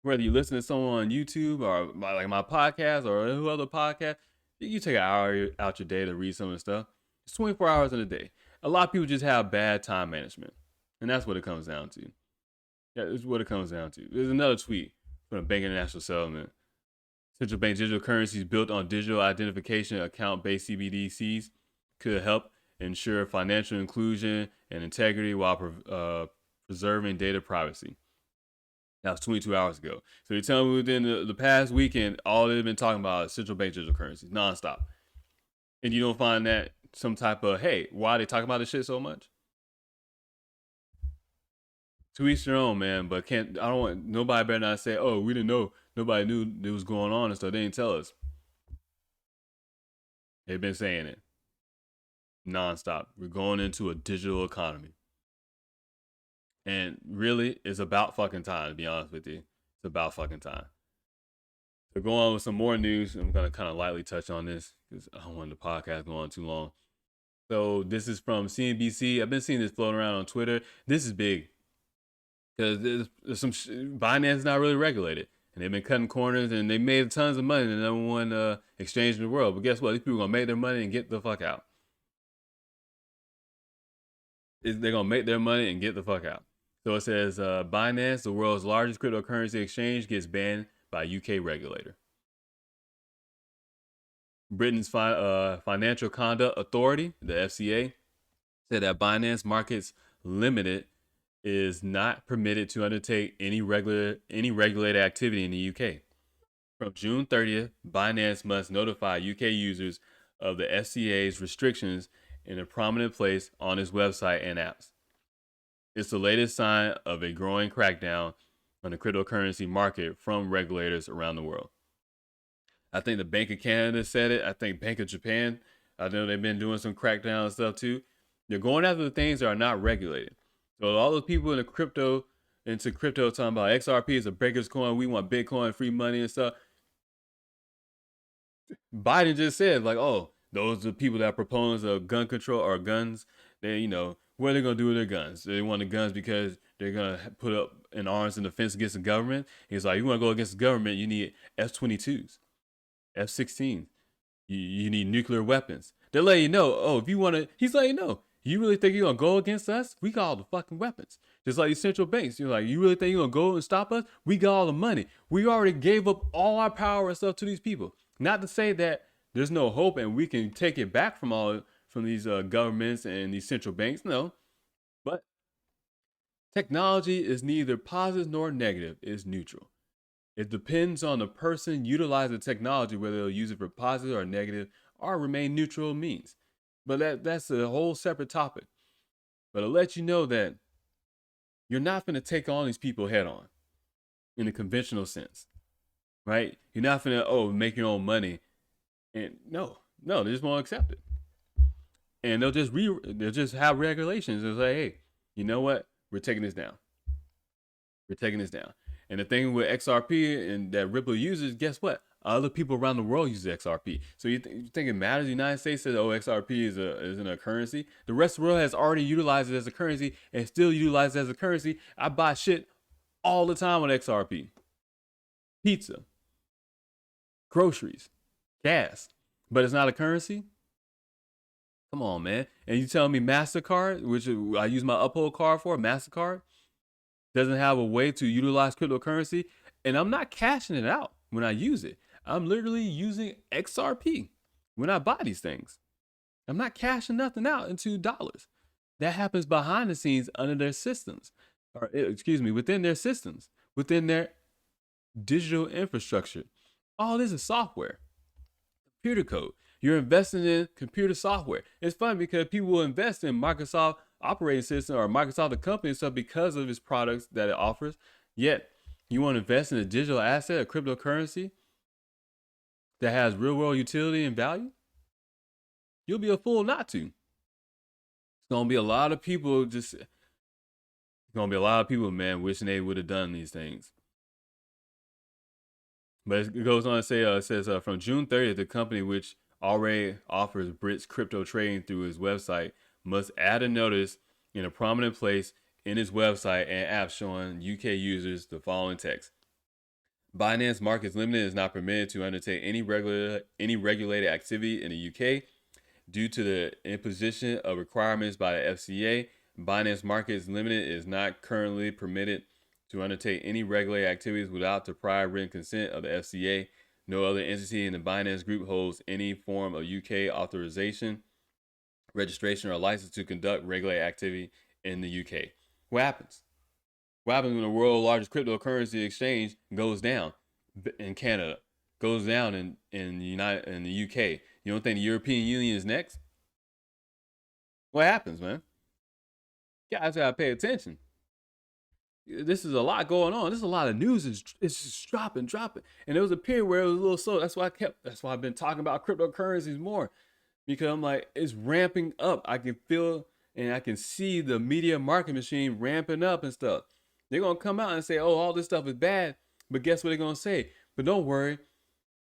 Whether you listen to someone on YouTube or like my podcast or any other podcast, you take an hour out your day to read some of the stuff. It's 24 hours in a day. A lot of people just have bad time management. And that's what it comes down to. Yeah, it's what it comes down to. There's another tweet from the Bank International Settlement. Central bank digital currencies built on digital identification account-based CBDCs could help ensure financial inclusion and integrity while preserving data privacy. That was 22 hours ago. So you're telling me within the past weekend, all they've been talking about is central bank digital currencies, nonstop. And you don't find that some type of, hey, why are they talking about this shit so much? To each their own, man. But nobody better not say, oh, we didn't know. Nobody knew it was going on and stuff. They didn't tell us. They've been saying it nonstop. We're going into a digital economy. And really, it's about fucking time, to be honest with you. It's about fucking time. So go on with some more news. I'm going to kind of lightly touch on this because I don't want the podcast go on too long. So this is from CNBC. I've been seeing this floating around on Twitter. This is big because there's some Binance is not really regulated. And they've been cutting corners and they made tons of money in the number one exchange in the world. But guess what? These people are going to make their money and get the fuck out. They're going to make their money and get the fuck out. So it says Binance, the world's largest cryptocurrency exchange, gets banned by UK regulator. Britain's Financial Conduct Authority, the FCA, said that Binance Markets Limited is not permitted to undertake any regulated activity in the UK. From June 30th, Binance must notify UK users of the FCA's restrictions in a prominent place on its website and apps. It's the latest sign of a growing crackdown on the cryptocurrency market from regulators around the world. I think the Bank of Canada said it. I think Bank of Japan, I know they've been doing some crackdown and stuff too. They're going after the things that are not regulated. So all those people into crypto talking about XRP is a breaker's coin. We want Bitcoin, free money and stuff. Biden just said like, oh, those are the people that propose of gun control or guns. They, what are they going to do with their guns? They want the guns because they're going to put up an arms in defense against the government. He's like, you want to go against the government, you need F-22s, F-16s. You need nuclear weapons. They're letting you know, oh, if you want to, he's letting you know, you really think you're going to go against us? We got all the fucking weapons. Just like these central banks. You're like, you really think you're going to go and stop us? We got all the money. We already gave up all our power and stuff to these people. Not to say that there's no hope and we can take it back from these governments and these central banks. No. But technology is neither positive nor negative. It's neutral. It depends on the person utilizing the technology, whether they'll use it for positive or negative or remain neutral means. But that's a whole separate topic. But I'll let you know that you're not going to take on these people head on in the conventional sense, right? You're not going to, make your own money. And no, they just won't accept it. And they'll just have regulations. They'll say, hey, you know what? We're taking this down. And the thing with XRP and that Ripple uses, guess what? other people around the world use XRP. So you think it matters? The United States says, oh, XRP isn't a currency. The rest of the world has already utilized it as a currency and still utilizes it as a currency. I buy shit all the time on XRP. Pizza, groceries, gas, but it's not a currency? Come on, man. And you telling me MasterCard, which I use my Uphold card for, MasterCard, doesn't have a way to utilize cryptocurrency, and I'm not cashing it out when I use it. I'm literally using XRP when I buy these things. I'm not cashing nothing out into dollars. That happens behind the scenes under their systems, or excuse me, within their systems, within their digital infrastructure. All this is software, computer code. You're investing in computer software. It's fun because people will invest in Microsoft operating system or Microsoft the company stuff because of its products that it offers. Yet you want to invest in a digital asset, a cryptocurrency that has real world utility and value? You'll be a fool not to. It's gonna be a lot of people man, wishing they would have done these things. But it goes on to say, it says from June 30th, the company which already offers Brits crypto trading through his website must add a notice in a prominent place in his website and app showing UK users the following text. Binance Markets Limited is not permitted to undertake any regulated activity in the UK due to the imposition of requirements by the FCA. Binance Markets Limited is not currently permitted to undertake any regulated activities without the prior written consent of the FCA. No other entity in the Binance Group holds any form of UK authorization, registration, or license to conduct regulated activity in the UK. What happens? What happens when the world's largest cryptocurrency exchange goes down in Canada, goes down in the UK? You don't think the European Union is next? What happens, man? Guys gotta pay attention. This is a lot going on. This is a lot of news. It's just dropping. And there was a period where it was a little slow. That's why I've been talking about cryptocurrencies more, because I'm like, it's ramping up. I can feel and I can see the media market machine ramping up and stuff. They're gonna come out and say, oh, all this stuff is bad. But guess what they're gonna say? But don't worry.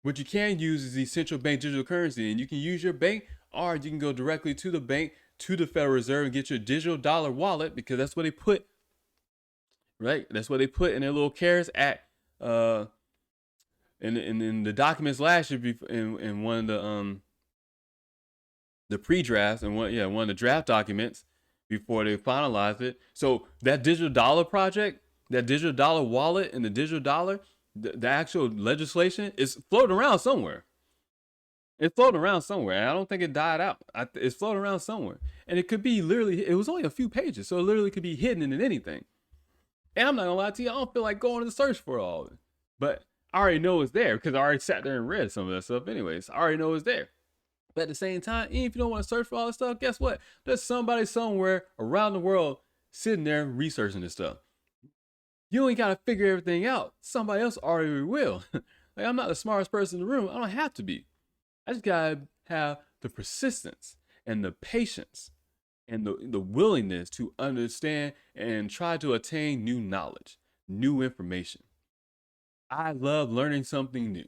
What you can use is the central bank digital currency, and you can use your bank, or you can go directly to the bank, to the Federal Reserve, and get your digital dollar wallet, because that's what they put. Right, that's what they put in their little CARES Act, in the documents last year, in one of the pre-drafts, and one of the draft documents before they finalized it. So that digital dollar project, that digital dollar wallet, and the digital dollar, the actual legislation is floating around somewhere. It's floating around somewhere, and I don't think it died out. It's floating around somewhere, and it could be literally. It was only a few pages, so it literally could be hidden in anything. And I'm not gonna lie to you, I don't feel like going to search for all of it. But I already know it's there because I already sat there and read some of that stuff anyways. I already know it's there. But at the same time, even if you don't want to search for all this stuff, guess what? There's somebody somewhere around the world sitting there researching this stuff. You ain't gotta figure everything out. Somebody else already will. Like, I'm not the smartest person in the room. I don't have to be. I just gotta have the persistence and the patience and the willingness to understand and try to attain new knowledge, new information. I love learning something new.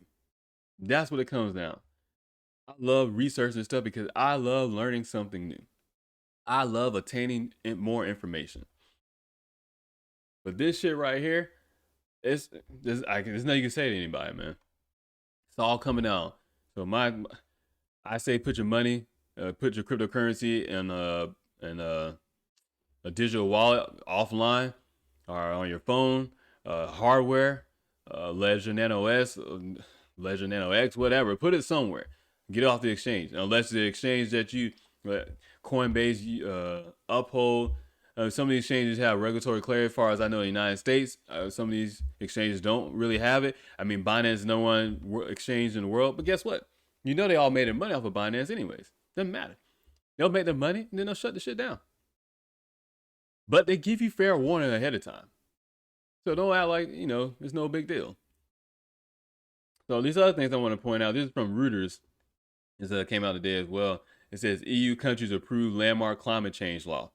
That's what it comes down. I love researching stuff because I love learning something new. I love attaining more information. But this shit right here, there's nothing you can say to anybody, man. It's all coming out. So I say put your money, put your cryptocurrency in a digital wallet offline or on your phone, hardware, Ledger Nano S, Ledger Nano X, whatever. Put it somewhere. Get it off the exchange. Unless the exchange that you, Coinbase, Uphold, some of these exchanges have regulatory clarity as far as I know in the United States. Some of these exchanges don't really have it. I mean, Binance is no one exchange in the world. But guess what? You know they all made their money off of Binance anyways. Doesn't matter. They'll make their money and then they'll shut the shit down. But they give you fair warning ahead of time. So don't act like, it's no big deal. So these other things I want to point out. This is from Reuters. This came out today as well. It says EU countries approve landmark climate change law.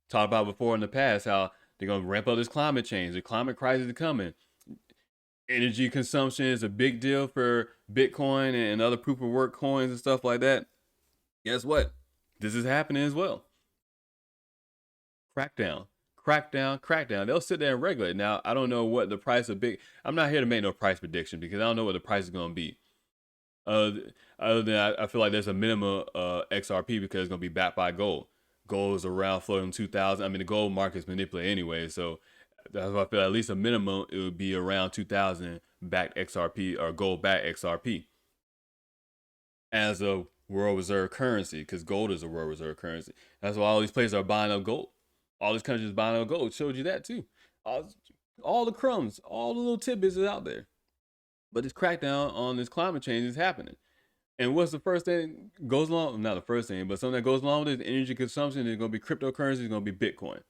Talked about before in the past how they're going to ramp up this climate change. The climate crisis is coming. energy consumption is a big deal for Bitcoin and other proof of work coins and stuff like that. Guess what? This is happening as well. Crackdown, crackdown, crackdown. They'll sit there and regulate. Now, I don't know what the price of I'm not here to make no price prediction because I don't know what the price is going to be. Other than I feel like there's a minimum XRP because it's going to be backed by gold. Gold is around floating 2,000. I mean, the gold market's manipulated anyway, so that's why I feel at least a minimum it would be around 2,000 backed XRP or gold backed XRP as a world reserve currency, because gold is a world reserve currency. That's why all these places are buying up gold. All these countries buying up gold. Showed you that too. All the crumbs, all the little tidbits is out there. But this crackdown on this climate change is happening. And what's the first thing goes along? Not the first thing, but something that goes along with it, energy consumption is going to be cryptocurrency, is going to be Bitcoin. It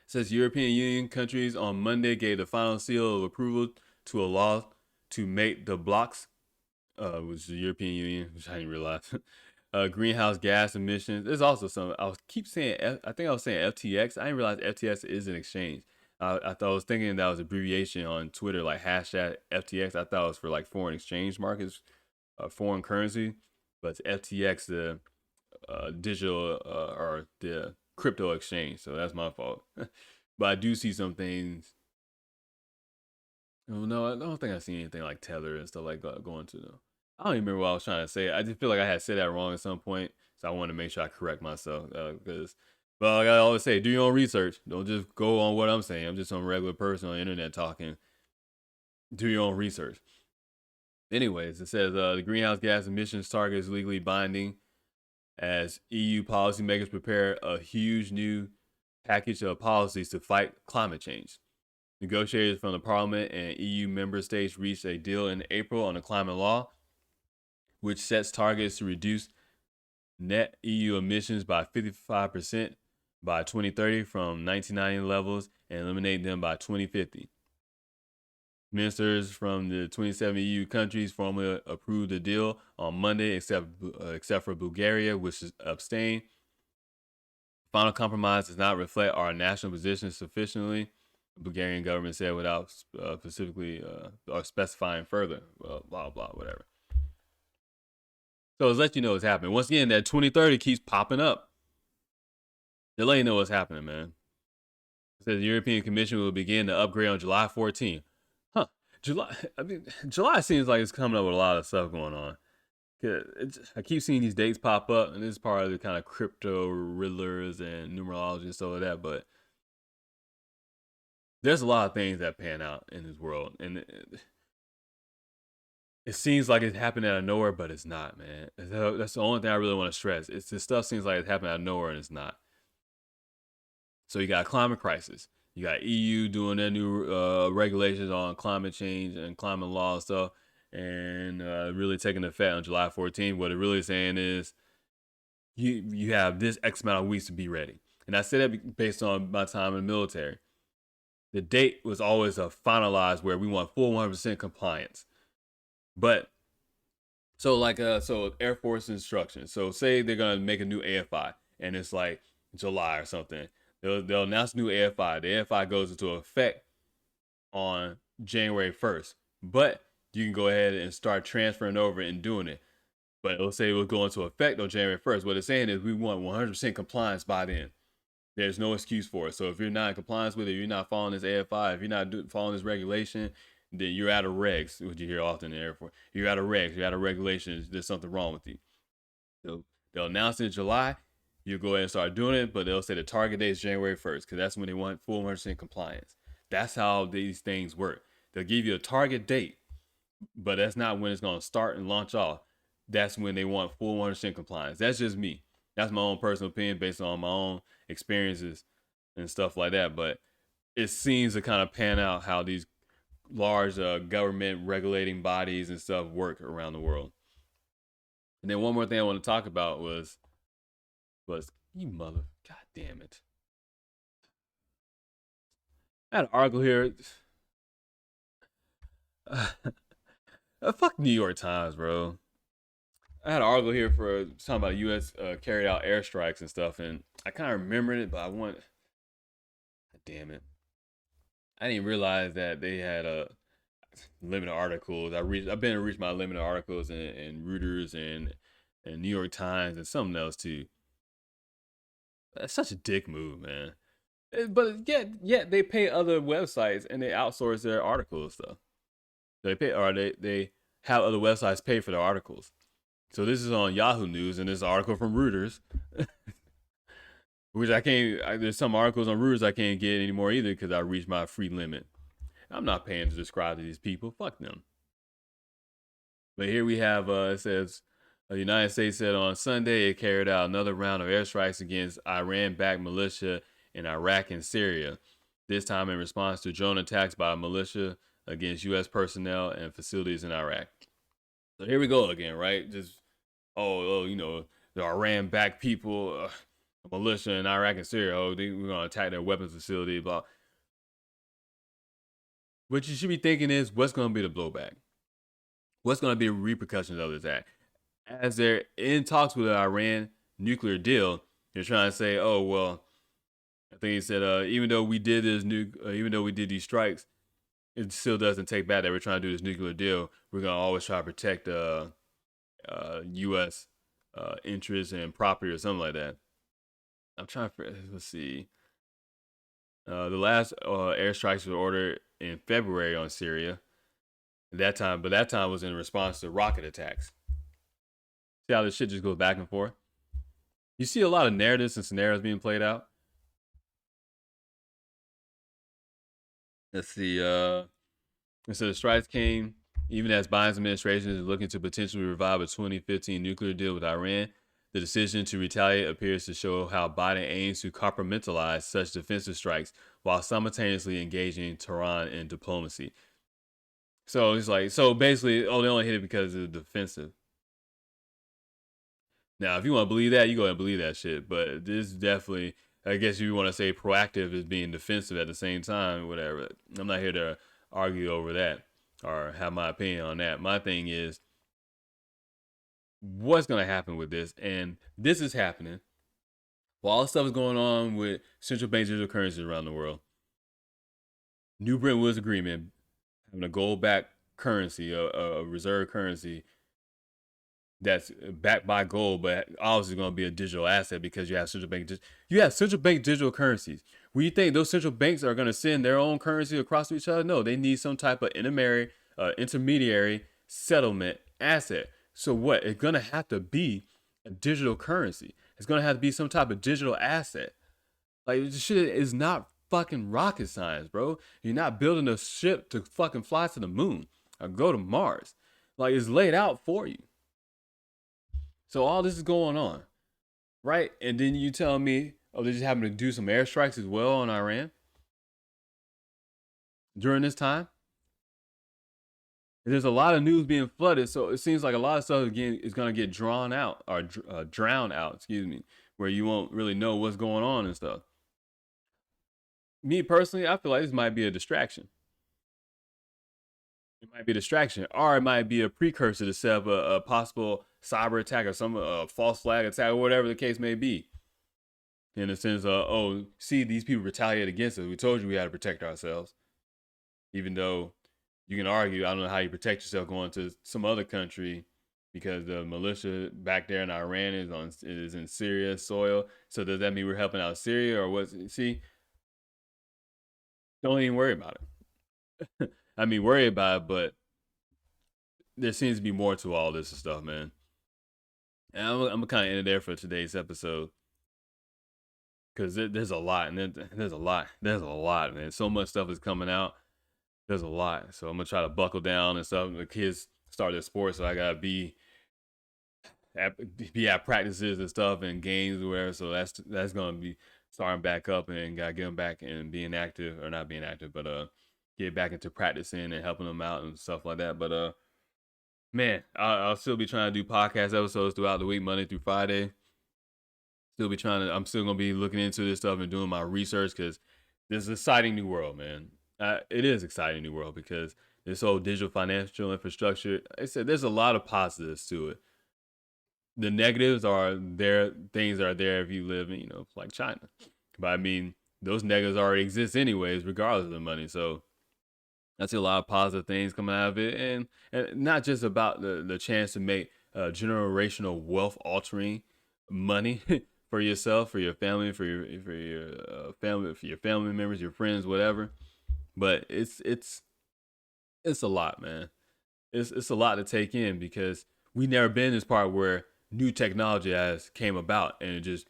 says European Union countries on Monday gave the final seal of approval to a law to make the bloc's, which is the European Union, which I didn't realize, greenhouse gas emissions. There's also some, I think I was saying FTX. I didn't realize FTX is an exchange. I was thinking that was abbreviation on Twitter, like hashtag FTX. I thought it was for like foreign exchange markets. Foreign currency, but it's FTX, the digital or the crypto exchange. So that's my fault. But I do see some things. Oh, no, I don't think I see anything like Tether and stuff like going to them. I don't even remember what I was trying to say. I just feel like I had said that wrong at some point, so I want to make sure I correct myself. Because, but like I always say, do your own research. Don't just go on what I'm saying. I'm just some regular person on the internet talking. Do your own research. Anyways, it says the greenhouse gas emissions target is legally binding as EU policymakers prepare a huge new package of policies to fight climate change. Negotiators from the Parliament and EU member states reached a deal in April on a climate law, which sets targets to reduce net EU emissions by 55% by 2030 from 1990 levels and eliminate them by 2050. Ministers from the 27 EU countries formally approved the deal on Monday, except for Bulgaria, which abstained. The final compromise does not reflect our national position sufficiently, the Bulgarian government said without specifically or specifying further. Blah, blah, whatever. So let's let you know what's happening. Once again, that 2030 keeps popping up. They'll let you know what's happening, man. It says the European Commission will begin the upgrade on July 14th. July seems like it's coming up with a lot of stuff going on. I keep seeing these dates pop up, and this is part of the kind of crypto riddlers and numerology and stuff like that. But there's a lot of things that pan out in this world, and it seems like it's happening out of nowhere, but it's not, man. That's the only thing I really want to stress. This stuff seems like it's happening out of nowhere, and it's not. So you got a climate crisis. You got EU doing their new regulations on climate change and climate law and stuff, and really taking effect on July 14th. What it really saying is you have this X amount of weeks to be ready. And I said that based on my time in the military. The date was always finalized where we want full 100% compliance. But so Air Force instructions. So say they're gonna make a new AFI and it's like July or something. They'll announce new AFI. The AFI goes into effect on January 1st. But you can go ahead and start transferring over and doing it. But it'll say it will go into effect on January 1st. What it's saying is we want 100% compliance by then. There's no excuse for it. So if you're not in compliance with it, you're not following this AFI, if you're not following this regulation, then you're out of regs, which you hear often in the Air Force. You're out of regs, you're out of regulations, there's something wrong with you. So they'll announce it in July. You go ahead and start doing it, but they'll say the target date is January 1st because that's when they want full 100% compliance. That's how these things work. They'll give you a target date, but that's not when it's going to start and launch off. That's when they want full 100% compliance. That's just me. That's my own personal opinion based on my own experiences and stuff like that. But it seems to kind of pan out how these large government regulating bodies and stuff work around the world. And then one more thing I want to talk about was you mother, god damn it. I had an article here. Fuck New York Times, bro. I had an article here for talking about U.S. Carried out airstrikes and stuff, and I kind of remembered it, but god damn it. I didn't realize that they had limit of articles. I've been to reach my limit of articles in Reuters and New York Times and something else too. That's such a dick move, man. But yet they pay other websites and they outsource their articles stuff. They have other websites pay for their articles. So this is on Yahoo News, and this is an article from Reuters, which I can't. There's some articles on Reuters I can't get anymore either because I reached my free limit. I'm not paying to subscribe to these people. Fuck them. But here we have, it says, the United States said on Sunday it carried out another round of airstrikes against Iran-backed militia in Iraq and Syria, this time in response to drone attacks by militia against U.S. personnel and facilities in Iraq. So here we go again, right? Just, you know, the Iran-backed people, militia in Iraq and Syria, we're going to attack their weapons facility, blah. What you should be thinking is, what's going to be the blowback? What's going to be the repercussions of this act? As they're in talks with the Iran nuclear deal, they're trying to say, oh, well, I think he said, even though we did these strikes, it still doesn't take back that we're trying to do this nuclear deal. We're going to always try to protect U.S. Interests and property or something like that. I'm trying to, let's see. The last airstrikes were ordered in February on Syria. That time was in response to rocket attacks. See how this shit just goes back and forth? You see a lot of narratives and scenarios being played out. Let's see. So the strikes came even as Biden's administration is looking to potentially revive a 2015 nuclear deal with Iran. The decision to retaliate appears to show how Biden aims to compartmentalize such defensive strikes while simultaneously engaging Tehran in diplomacy. So it's like, so basically, they only hit it because it's defensive. Now, if you want to believe that, you go ahead and believe that shit. But this is definitely, I guess you want to say proactive is being defensive at the same time, whatever. I'm not here to argue over that or have my opinion on that. My thing is, what's going to happen with this? And this is happening while all this stuff is going on with central bank digital currencies around the world. New Bretton Woods Agreement, having a gold-backed currency, a reserve currency that's backed by gold, but obviously going to be a digital asset because you have central bank digital currencies. Will you think those central banks are going to send their own currency across to each other? No, they need some type of intermediary settlement asset. So what? It's going to have to be a digital currency. It's going to have to be some type of digital asset. Like, this shit is not fucking rocket science, bro. You're not building a ship to fucking fly to the moon or go to Mars. Like, it's laid out for you. So all this is going on, right? And then you tell me, oh, they're just having to do some airstrikes as well on Iran during this time. And there's a lot of news being flooded, so it seems like a lot of stuff again is going to get drowned out, where you won't really know what's going on and stuff. Me personally, I feel like this might be a distraction. It might be a distraction, or it might be a precursor to set up a possible cyber attack or some false flag attack or whatever the case may be. In the sense of, oh, see, these people retaliate against us. We told you we had to protect ourselves. Even though you can argue, I don't know how you protect yourself going to some other country because the militia back there in Iran is in Syria soil. So does that mean we're helping out Syria or what? See, don't even worry about it. I mean, worry about it, but there seems to be more to all this stuff, man. And I'm gonna kind of end it there for today's episode because there's a lot, and there's a lot, man. So much stuff is coming out. There's a lot, so I'm gonna try to buckle down and stuff. The kids start their sports, so I gotta be at practices and stuff and games or whatever. So that's gonna be starting back up and gotta get them back and being active, or not being active, but get back into practicing and helping them out and stuff like that. But man, I'll still be trying to do podcast episodes throughout the week, Monday through Friday. I'm still gonna be looking into this stuff and doing my research because this is an exciting new world, man. It is exciting new world because this whole digital financial infrastructure. I said there's a lot of positives to it. The negatives are there. Things are there if you live in, like China. But I mean, those negatives already exist anyways, regardless of the money. So I see a lot of positive things coming out of it, and not just about the chance to make generational wealth altering money for yourself, for your family, for your family members, your friends, whatever. But it's a lot, man. It's a lot to take in because we never been in this part where new technology has came about and it just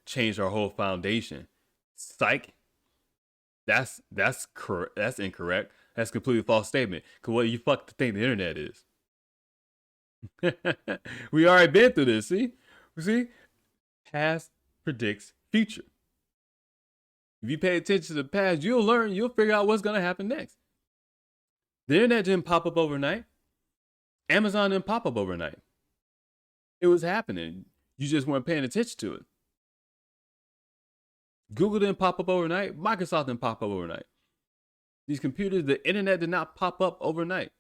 changed our whole foundation. Psych. That's correct. That's incorrect. That's a completely false statement. Cause what do you fuck think the internet is? We already been through this. See, past predicts future. If you pay attention to the past, you'll learn. You'll figure out what's gonna happen next. The internet didn't pop up overnight. Amazon didn't pop up overnight. It was happening. You just weren't paying attention to it. Google didn't pop up overnight. Microsoft didn't pop up overnight. These computers, the internet did not pop up overnight.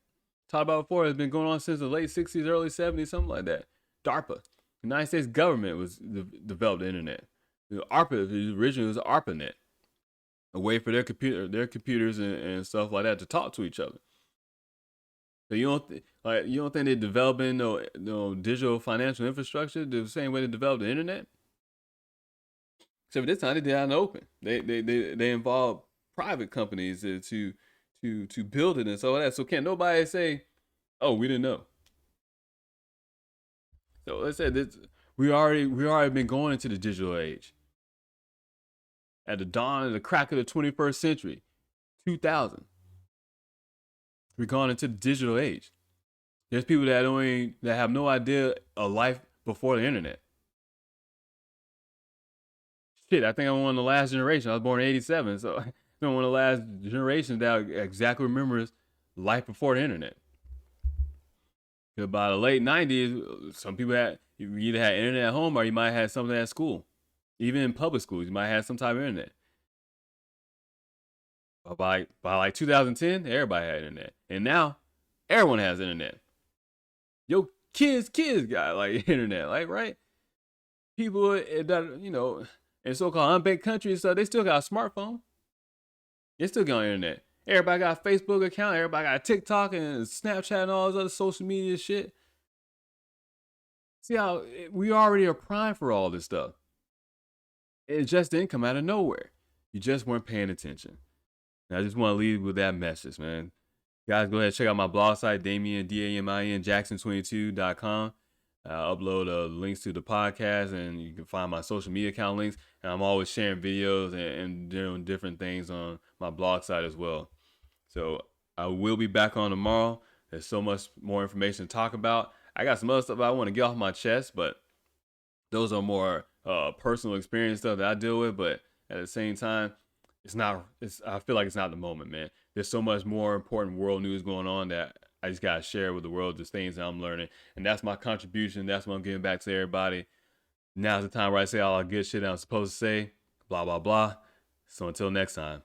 Talked about before, it's been going on since the late 60s, early 70s, something like that. DARPA. The United States government was developed the internet. ARPA, originally was ARPANET. A way for their computers and stuff like that to talk to each other. So you don't think they're developing no digital financial infrastructure the same way they developed the internet? Except for this time they did it out in the open. They involved private companies to build it and so that. So can't nobody say, "Oh, we didn't know." So let's say this: we already been going into the digital age. At the dawn of the crack of the 21st century, 2000, we're going into the digital age. There's people that have no idea of life before the internet. Shit, I think I'm one of the last generation. I was born in '87, so I'm one of the last generations that exactly remembers life before the internet. By the late '90s, some people you either had internet at home or you might have something at school. Even in public schools, you might have some type of internet. But by like 2010, everybody had internet, and now everyone has internet. Yo, kids got like internet, like right? People that in so-called unbanked countries, so they still got a smartphone. They still got internet. Everybody got a Facebook account. Everybody got a TikTok and Snapchat and all this other social media shit. See how we already are primed for all this stuff. It just didn't come out of nowhere. You just weren't paying attention. And I just want to leave with that message, man. Guys, go ahead and check out my blog site, DamienJackson22.com. I'll upload links to the podcast, and you can find my social media account links. And I'm always sharing videos and doing different things on my blog site as well. So I will be back on tomorrow. There's so much more information to talk about. I got some other stuff I want to get off my chest, but those are more personal experience stuff that I deal with. But at the same time, I feel like it's not the moment, man. There's so much more important world news going on that I just got to share with the world, just things that I'm learning. And that's my contribution. That's what I'm giving back to everybody. Now's the time where I say all the good shit I'm supposed to say. Blah, blah, blah. So until next time.